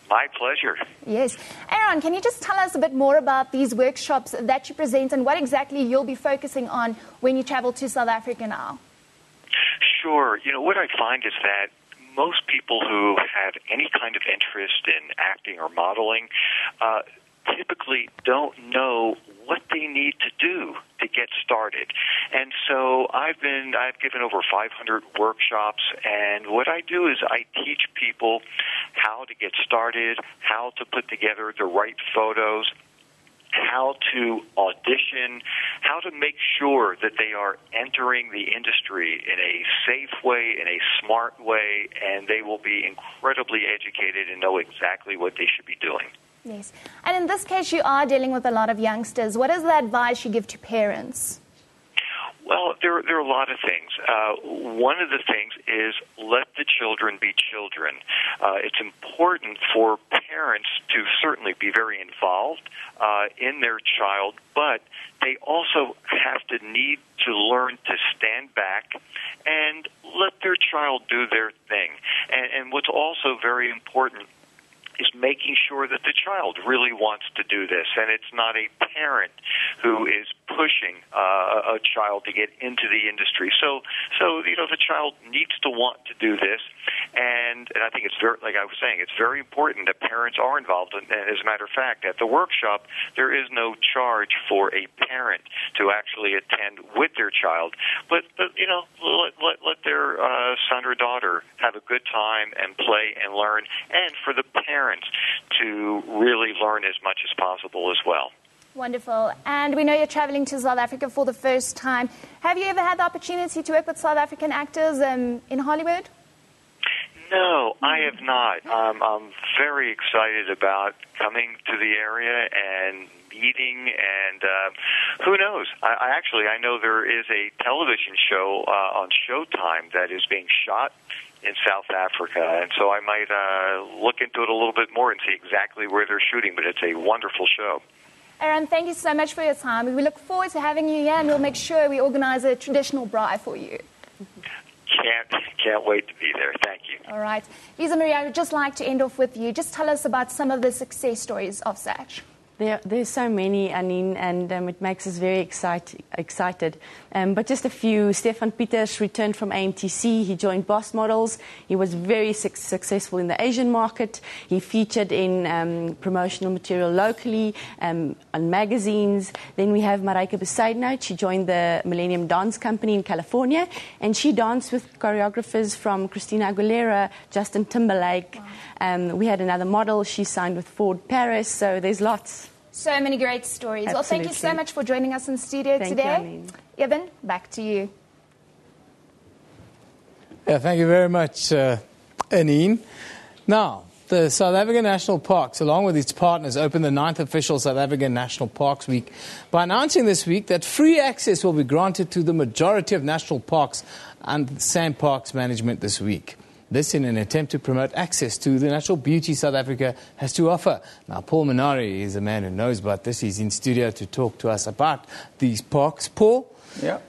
My pleasure. Yes. Aaron, can you just tell us a bit more about these workshops that you present and what exactly you'll be focusing on when you travel to South Africa now? Sure. You know, what I find is that most people who have any kind of interest in acting or modeling typically don't know what they need to do to get started. And so I've given over 500 workshops, and what I do is I teach people how to get started, how to put together the right photos, how to audition, how to make sure that they are entering the industry in a safe way, in a smart way, and they will be incredibly educated and know exactly what they should be doing. Yes. And in this case, you are dealing with a lot of youngsters. What is the advice you give to parents? Well, there are a lot of things. One of the things is let the children be children. It's important for parents to certainly be very involved in their child, but they also have to need to learn to stand back and let their child do their thing. And what's also very important is making sure that the child really wants to do this, and it's not a parent who is pushing a child to get into the industry. So the child needs to want to do this, and I think it's very, like I was saying, it's very important that parents are involved. And as a matter of fact, at the workshop, there is no charge for a parent to actually attend with their child, but let their son or daughter have a good time and play and learn, and for the parents to really learn as much as possible as well. Wonderful. And we know you're traveling to South Africa for the first time. Have you ever had the opportunity to work with South African actors in Hollywood? No, I have not. I'm very excited about coming to the area and meeting, and who knows? I know there is a television show on Showtime that is being shot in South Africa, and so I might look into it a little bit more and see exactly where they're shooting, but it's a wonderful show. Aaron, thank you so much for your time. We look forward to having you here, and we'll make sure we organize a traditional braai for you. Can't wait to be there. Thank you. All right. Lisa Marie, I would just like to end off with you. Just tell us about some of the success stories of SABC. There's so many, Anine, and it makes us very excited. But just a few. Stefan Pieters returned from AMTC. He joined Boss Models. He was very successful in the Asian market. He featured in promotional material locally, on magazines. Then we have Mareike Besaidnout. She joined the Millennium Dance Company in California, and she danced with choreographers from Christina Aguilera, Justin Timberlake. Wow. We had another model. She signed with Ford Paris. So there's lots. So many great stories. Absolutely. Well, thank you so much for joining us in studio today. Eben, back to you. Yeah, thank you very much, Anine. Now, the South African National Parks, along with its partners, opened the 9th official South African National Parks Week by announcing this week that free access will be granted to the majority of national parks and SANParks management this week. This in an attempt to promote access to the natural beauty South Africa has to offer. Now, Paul Minari is a man who knows about this. He's in studio to talk to us about these parks. Paul? Yeah.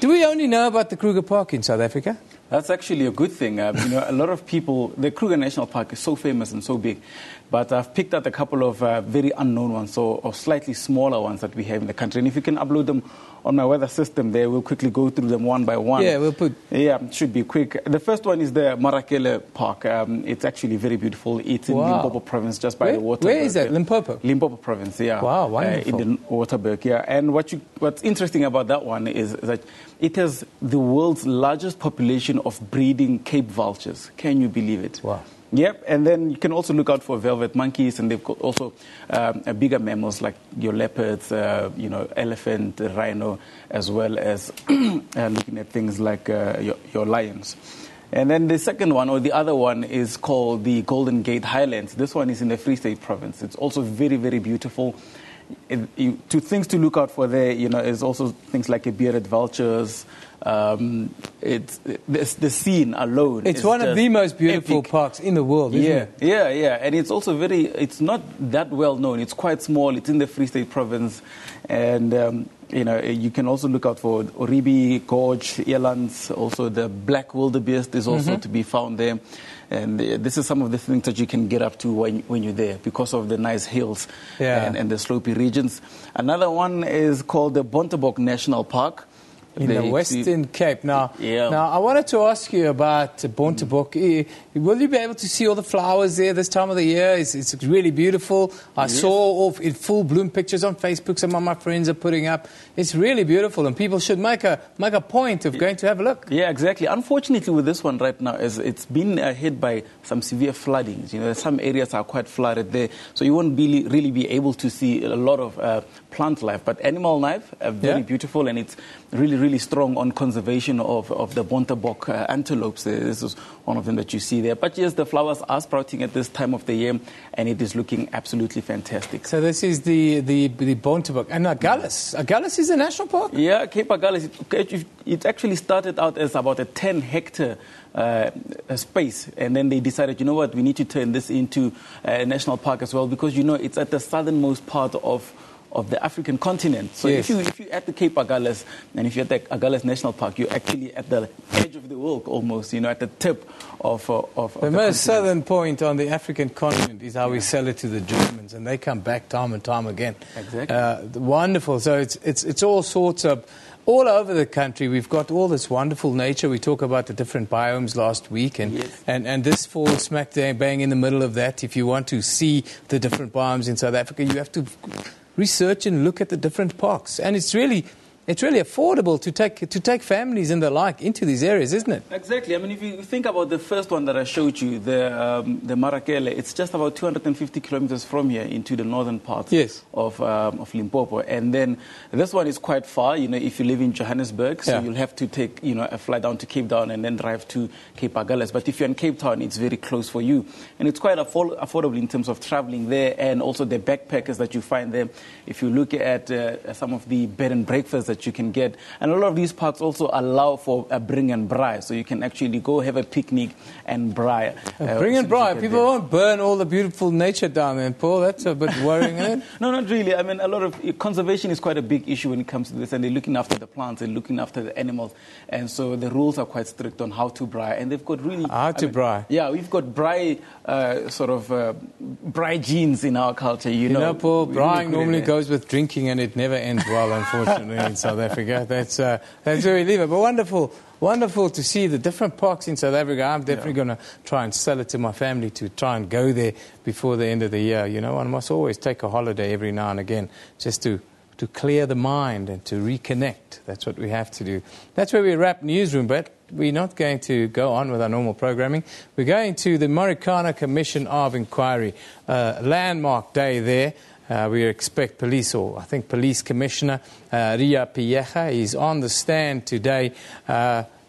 Do we only know about the Kruger Park in South Africa? That's actually a good thing. A lot of people, the Kruger National Park is so famous and so big, but I've picked out a couple of very unknown ones or slightly smaller ones that we have in the country. And if you can upload them on my weather system there, we'll quickly go through them one by one. Yeah, it should be quick. The first one is the Marikana Park. It's actually very beautiful. It's in Limpopo province, just by the Waterberg. Where is that? Limpopo? Limpopo province, yeah. Wow, wonderful. In the Waterberg, yeah. And what's interesting about that one is that it has the world's largest population of breeding Cape vultures. Can you believe it? Wow. Yep, and then you can also look out for velvet monkeys, and they've got also bigger mammals like your leopards, elephant, rhino, as well as looking at things like your lions. And then the second one, or the other one, is called the Golden Gate Highlands. This one is in the Free State province. It's also very, very beautiful. Two things to look out for there, is also things like bearded vultures. It's the scene alone. It's one of the most beautiful parks in the world, isn't it? Yeah. And it's also it's not that well known. It's quite small. It's in the Free State province. And, you can also look out for Oribi Gorge, elands. Also, the black wildebeest is also to be found there. And this is some of the things that you can get up to when you're there because of the nice hills and the slopey regions. Another one is called the Bontebok National Park. In the Western Cape. Now, I wanted to ask you about Bontebok. Will you be able to see all the flowers there this time of the year? It's really beautiful. I saw in full bloom pictures on Facebook. Some of my friends are putting up. It's really beautiful, and people should make a point of going to have a look. Yeah, exactly. Unfortunately, with this one right now, it's been hit by some severe floodings. Some areas are quite flooded there, so you won't really be able to see a lot of plant life. But animal life, very beautiful, and it's really strong on conservation of the Bontebok antelopes. This is one of them that you see there. But yes, the flowers are sprouting at this time of the year, and it is looking absolutely fantastic. So this is the Bontebok. And Agulhas. Agulhas is a national park? Yeah, Cape Agulhas. It actually started out as about a 10-hectare space, and then they decided, we need to turn this into a national park as well, because it's at the southernmost part of of the African continent. So Yes. if you're at the Cape Agulhas and if you're at the Agulhas National Park, you're actually at the edge of the world almost, at the tip of the most continent. southern point on the African continent is how we sell it to the Germans, and they come back time and time again. Exactly. Wonderful. So it's all sorts of, all over the country. We've got all this wonderful nature. We talk about the different biomes last week, and this falls smack bang in the middle of that. If you want to see the different biomes in South Africa, you have to research and look at the different parks, and it's really affordable to take families and the like into these areas, isn't it? Exactly. I mean, if you think about the first one that I showed you, the Marikana, it's just about 250 kilometers from here into the northern parts of Limpopo. And then this one is quite far, if you live in Johannesburg, so you'll have to take, a flight down to Cape Town and then drive to Cape Agulhas. But if you're in Cape Town, it's very close for you. And it's quite affordable in terms of traveling there, and also the backpackers that you find there. If you look at some of the bed and breakfasts that you can get. And a lot of these parks also allow for a bring and braai, so you can actually go have a picnic and braai. Bring and braai. People won't burn all the beautiful nature down there, Paul. That's a bit worrying, isn't it? No, not really. I mean, a lot of conservation is quite a big issue when it comes to this, and they're looking after the plants and looking after the animals. And so the rules are quite strict on how to braai. And they've got really... braai. Yeah, we've got braai, braai genes in our culture, You know, Paul, braaiing normally goes with drinking, and it never ends well, unfortunately, in South Africa. That's where we leave it. But wonderful to see the different parks in South Africa. I'm definitely going to try and sell it to my family to try and go there before the end of the year. One must always take a holiday every now and again just to clear the mind and to reconnect. That's what we have to do. That's where we wrap Newsroom, but we're not going to go on with our normal programming. We're going to the Marikana Commission of Inquiry, landmark day there. We expect Police Commissioner Ria Piecha is on the stand today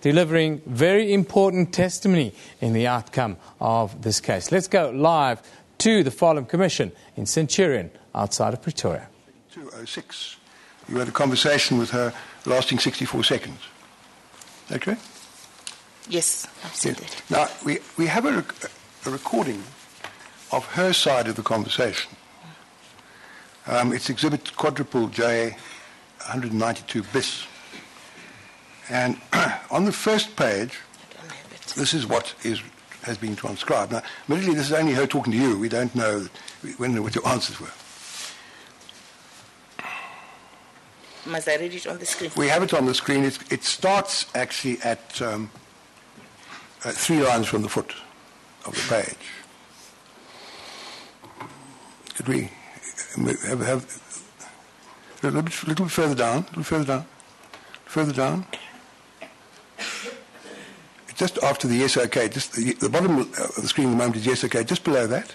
delivering very important testimony in the outcome of this case. Let's go live to the Farlam Commission in Centurion outside of Pretoria. 206. You had a conversation with her lasting 64 seconds. Is that correct? Yes, absolutely. Yes. Now, we have a recording of her side of the conversation. It's exhibit quadruple J 192 bis. And on the first page, this is what has been transcribed. Now, admittedly, this is only her talking to you. We don't know what your answers were. Must I read it on the screen? We have it on the screen. It starts actually at 3 lines from the foot of the page. Could we have a little further down, further down. Just after the yes, okay, just the bottom of the screen at the moment is yes, okay, just below that.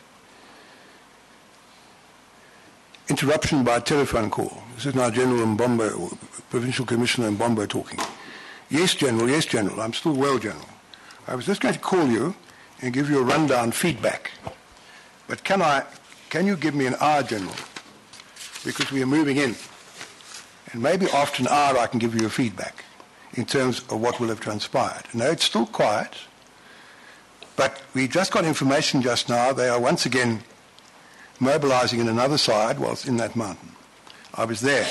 Interruption by a telephone call. This is now General Mbombo, or Provincial Commissioner Mbombo talking. Yes, General, I'm still well, General. I was just going to call you and give you a rundown feedback. But can you give me an hour, General? Because we are moving in. And maybe after an hour I can give you a feedback in terms of what will have transpired. No, it's still quiet. But we just got information just now. They are once again mobilizing in another side whilst in that mountain. I was there.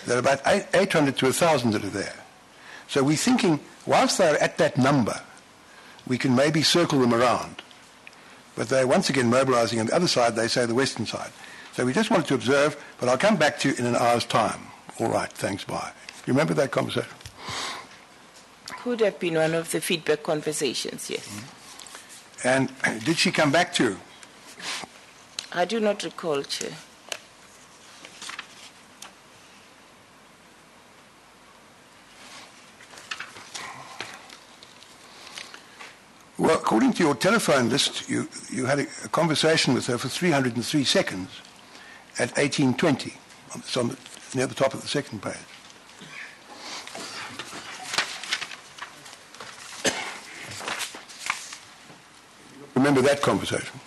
There are about 800 to 1,000 that are there. So we're thinking, whilst they're at that number, we can maybe circle them around. But they're once again mobilizing on the other side, they say the western side. So we just wanted to observe, but I'll come back to you in an hour's time. All right, thanks, bye. You remember that conversation? Could have been one of the feedback conversations, yes. Mm-hmm. And did she come back to you? I do not recall, Chair. Well, according to your telephone list, you had a conversation with her for 303 seconds at 18:20. It's near the top of the second page. Remember that conversation?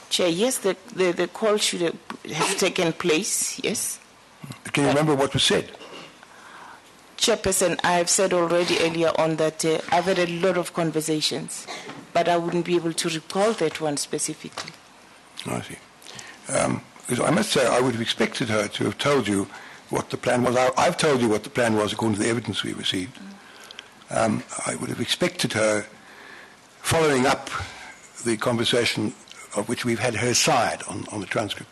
Chair, yes, the call should have taken place, yes. Can you remember what was said? Chairperson, I have said already earlier on that I've had a lot of conversations, but I wouldn't be able to recall that one specifically. I see. Because I must say, I would have expected her to have told you what the plan was. I've told you what the plan was according to the evidence we received. I would have expected her, following up the conversation of which we've had her side on the transcript,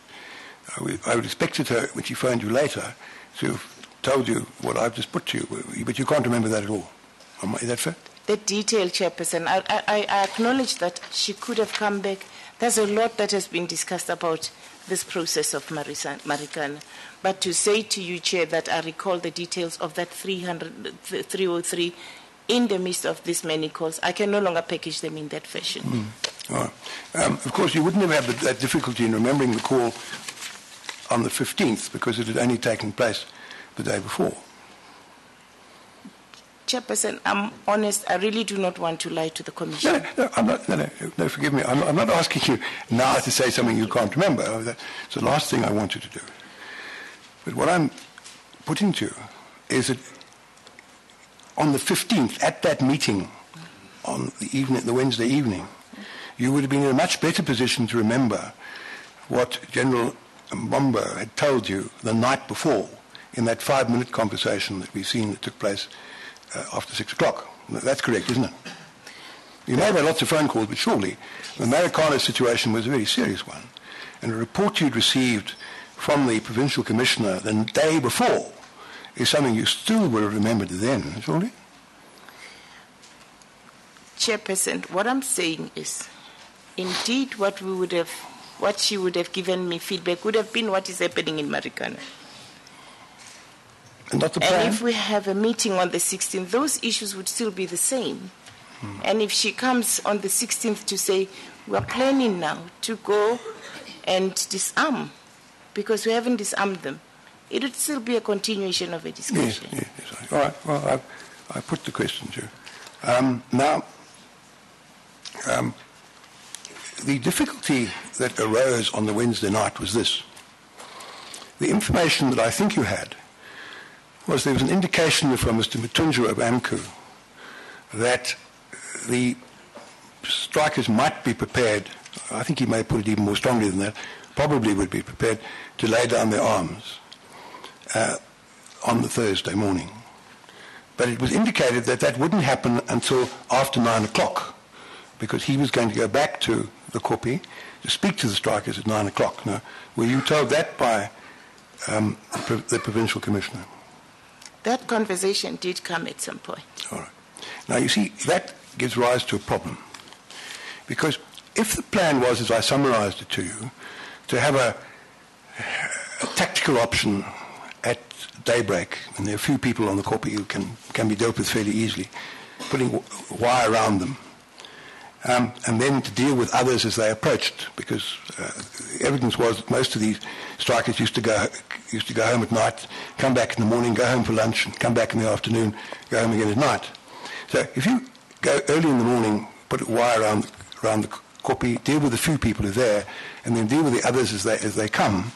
I would have expected her, when she phoned you later, to have told you what I've just put to you, but you can't remember that at all. Is that fair? The detail, Chairperson, I acknowledge that she could have come back. There's a lot that has been discussed about this process of Marikana. But to say to you, Chair, that I recall the details of that 303 in the midst of this many calls, I can no longer package them in that fashion. Right. Of course, you wouldn't have had that difficulty in remembering the call on the 15th because it had only taken place the day before. Chairperson, I'm honest. I really do not want to lie to the Commission. No, I'm not. No, forgive me. I'm not asking you now to say something you can't remember. That's the last thing I want you to do. But what I'm putting to you is that on the 15th, at that meeting on the Wednesday evening, you would have been in a much better position to remember what General Mbombo had told you the night before in that 5-minute conversation that we've seen that took place after 6 o'clock. That's correct, isn't it? You may have had lots of phone calls, but surely the Marikana situation was a very serious one. And a report you'd received from the Provincial Commissioner the day before is something you still would have remembered then, surely? Chairperson, what I'm saying is, indeed what she would have given me feedback would have been what is happening in Marikana. And not the plan? And if we have a meeting on the 16th, those issues would still be the same. And if she comes on the 16th to say, we're planning now to go and disarm, because we haven't disarmed them, it would still be a continuation of a discussion. Yes. All right. Well, I put the question to you. Now, the difficulty that arose on the Wednesday night was this. The information that I think you had was there was an indication from Mr. Mutunja of AMCU that the strikers might be prepared, I think he may put it even more strongly than that, probably would be prepared to lay down their arms on the Thursday morning. But it was indicated that that wouldn't happen until after 9 o'clock, because he was going to go back to the Kopi to speak to the strikers at 9 o'clock. Now, were you told that by the Provincial Commissioner? That conversation did come at some point. All right. Now, you see, that gives rise to a problem. Because if the plan was, as I summarized it to you, to have a tactical option at daybreak, and there are a few people on the Kopi who can be dealt with fairly easily, putting wire around them, and then to deal with others as they approached, because evidence was that most of these strikers used to go home at night, come back in the morning, go home for lunch, and come back in the afternoon, go home again at night. So if you go early in the morning, put a wire around the Kopi, deal with the few people who are there, and then deal with the others as they come,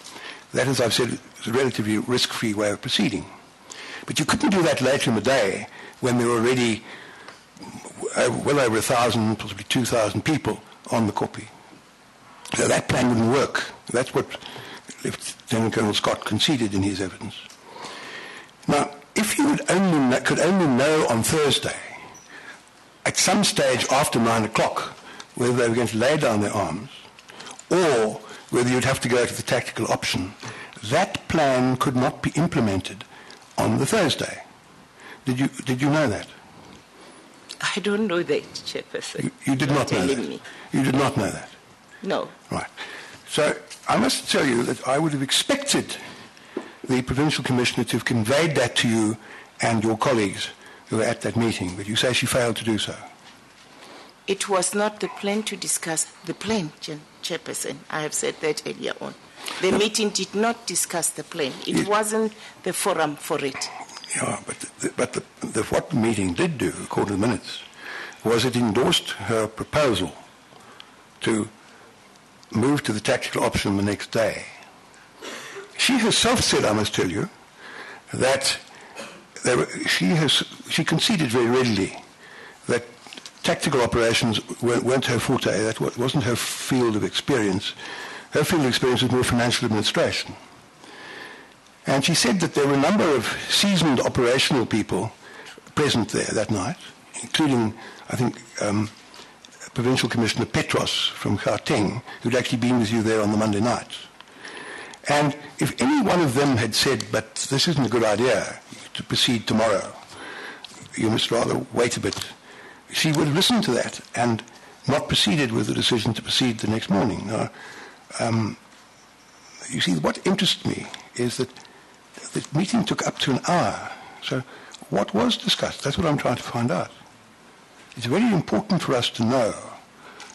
that, as I've said, is a relatively risk-free way of proceeding. But you couldn't do that later in the day when there were already well over 1,000, possibly 2,000 people on the Kopi. So that plan wouldn't work. That's what Lieutenant Colonel Scott conceded in his evidence. Now, if you could only know on Thursday, at some stage after 9 o'clock, whether they were going to lay down their arms or whether you'd have to go to the tactical option, that plan could not be implemented on the Thursday. Did you know that? I don't know that, Chairperson. You did not know that? Me. You did not know that? No. Right. So I must tell you that I would have expected the Provincial Commissioner to have conveyed that to you and your colleagues who were at that meeting, but you say she failed to do so. It was not the plan to discuss the plan, Chairperson. I have said that earlier on. The meeting did not discuss the plan. It wasn't the forum for it. Yeah, but what the meeting did do, according to the minutes, was it endorsed her proposal to move to the tactical option the next day. She herself said, I must tell you, that she conceded very readily that tactical operations weren't her forte. That wasn't her field of experience. her field of experience was more financial administration. And she said that there were a number of seasoned operational people present there that night, including, I think, Provincial Commissioner Petros from Gauteng, who'd actually been with you there on the Monday night. And if any one of them had said, but this isn't a good idea to proceed tomorrow, you must rather wait a bit, she would have listened to that and not proceeded with the decision to proceed the next morning. Now, you see, what interests me is that the meeting took up to an hour. So what was discussed? That's what I'm trying to find out. It's very important for us to know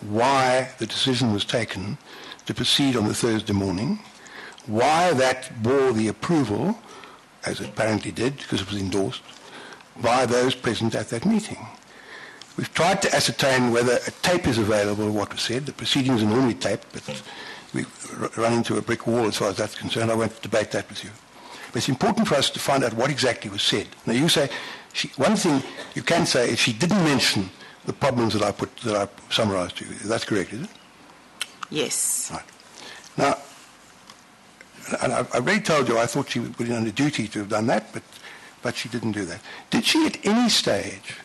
why the decision was taken to proceed on the Thursday morning, why that bore the approval, as it apparently did, because it was endorsed, by those present at that meeting. We've tried to ascertain whether a tape is available of what was said. The proceedings are normally taped, but we run into a brick wall as far as that's concerned. I won't debate that with you. But it's important for us to find out what exactly was said. Now, you say, one thing you can say is she didn't mention the problems that I summarised to you. That's correct, is it? Yes. Right. Now, and I've already told you I thought she would be under duty to have done that, but she didn't do that. Did she at any stage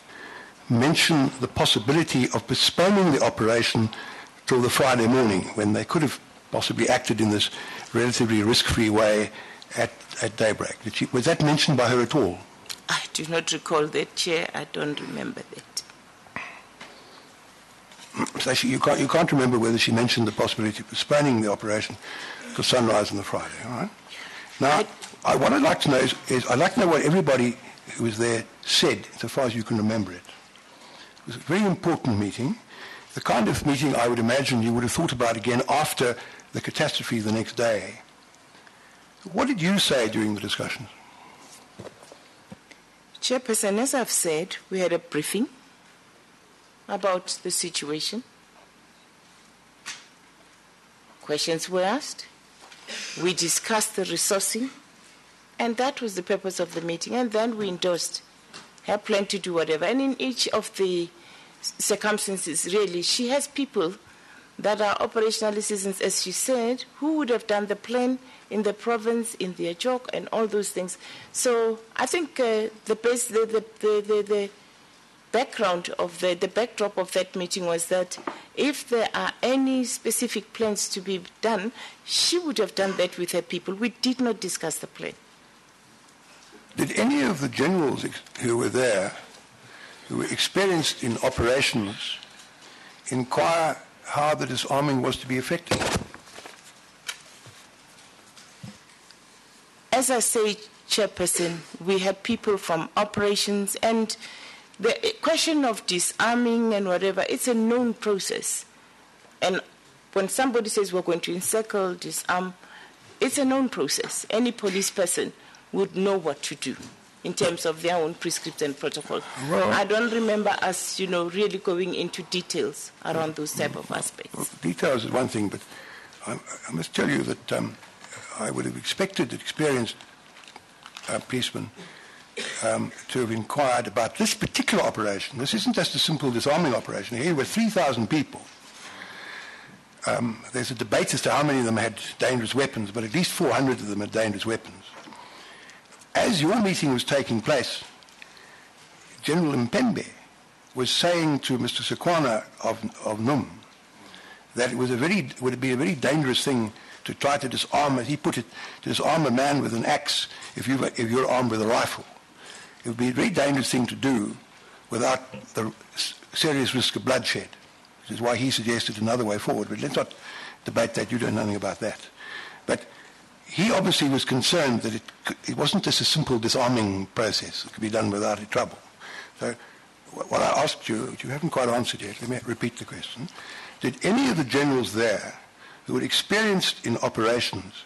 mention the possibility of postponing the operation till the Friday morning, when they could have possibly acted in this relatively risk-free way at daybreak? Was that mentioned by her at all? I do not recall that, Chair. I don't remember that. So you can't remember whether she mentioned the possibility of postponing the operation till sunrise on the Friday, all right? Now, what I'd like to know is I'd like to know what everybody who was there said, so far as you can remember it. It was a very important meeting, the kind of meeting I would imagine you would have thought about again after the catastrophe the next day. What did you say during the discussions? Chairperson, as I've said, we had a briefing about the situation. Questions were asked. We discussed the resourcing, and that was the purpose of the meeting. And then we endorsed her plan to do whatever. And in each of the circumstances, really, she has people that are operational citizens, as she said, who would have done the plan in the province, in the Ajok, and all those things. So I think the background of the backdrop of that meeting was that if there are any specific plans to be done, she would have done that with her people. We did not discuss the plan. Did any of the generals who were there, who were experienced in operations, inquire how the disarming was to be effected? As I say, Chairperson, we had people from operations, and the question of disarming and whatever, it's a known process. And when somebody says we're going to encircle, disarm, it's a known process. Any police person would know what to do in terms of their own prescripts and protocol. Well, I don't remember us, really going into details around those type of aspects. Well, details is one thing, but I must tell you that I would have expected that experienced policemen to have inquired about this particular operation. This isn't just a simple disarming operation. Here were 3,000 people. There's a debate as to how many of them had dangerous weapons, but at least 400 of them had dangerous weapons. As your meeting was taking place, General Mpembe was saying to Mr. Sekwana of NUM that it would be a very dangerous thing to try to disarm, as he put it, to disarm a man with an axe if you're armed with a rifle. It would be a very dangerous thing to do without the serious risk of bloodshed, which is why he suggested another way forward. But let's not debate that. You don't know anything about that. But he obviously was concerned that it wasn't just a simple disarming process. It could be done without any trouble. So what I asked you, which you haven't quite answered yet, let me repeat the question. Did any of the generals there who were experienced in operations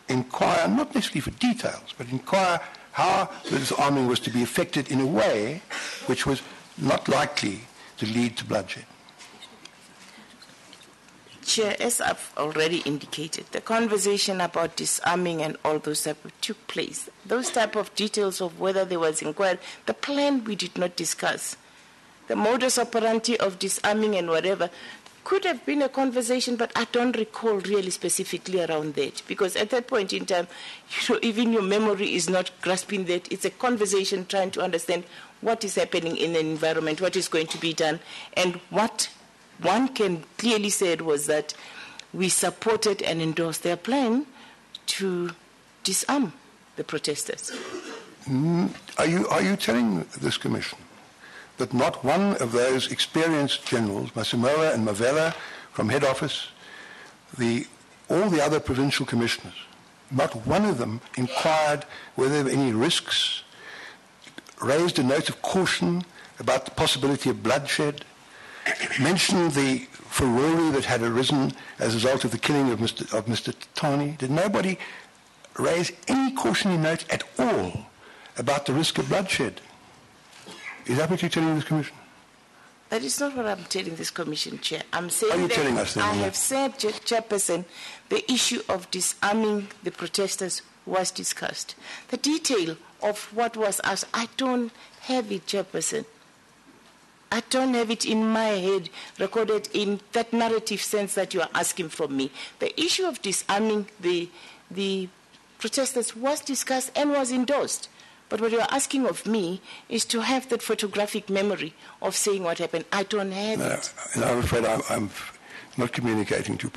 inquire, not necessarily for details, but inquire how the disarming was to be effected in a way which was not likely to lead to bloodshed? Chair, as I've already indicated, the conversation about disarming and all those type of took place. Those type of details of whether there was inquiry, the plan we did not discuss. The modus operandi of disarming and whatever, could have been a conversation, but I don't recall really specifically around that, because at that point in time, even your memory is not grasping that. It's a conversation trying to understand what is happening in the environment, what is going to be done, and what one can clearly say was that we supported and endorsed their plan to disarm the protesters. Are you telling this commission that not one of those experienced generals, Masemola and Mavela from head office, all the other provincial commissioners, not one of them inquired whether there were any risks, raised a note of caution about the possibility of bloodshed, mentioned the furore that had arisen as a result of the killing of Mr. Tani? Did nobody raise any cautionary note at all about the risk of bloodshed? Is that what you're telling this commission? That is not what I'm telling this commission, Chair. I'm saying Are you that telling us then? I have said, Chairperson, the issue of disarming the protesters was discussed. The detail of what was asked, I don't have it, Chairperson. I don't have it in my head recorded in that narrative sense that you are asking from me. The issue of disarming the protesters was discussed and was endorsed. But what you are asking of me is to have that photographic memory of saying what happened. I don't have it. I'm afraid I'm not communicating to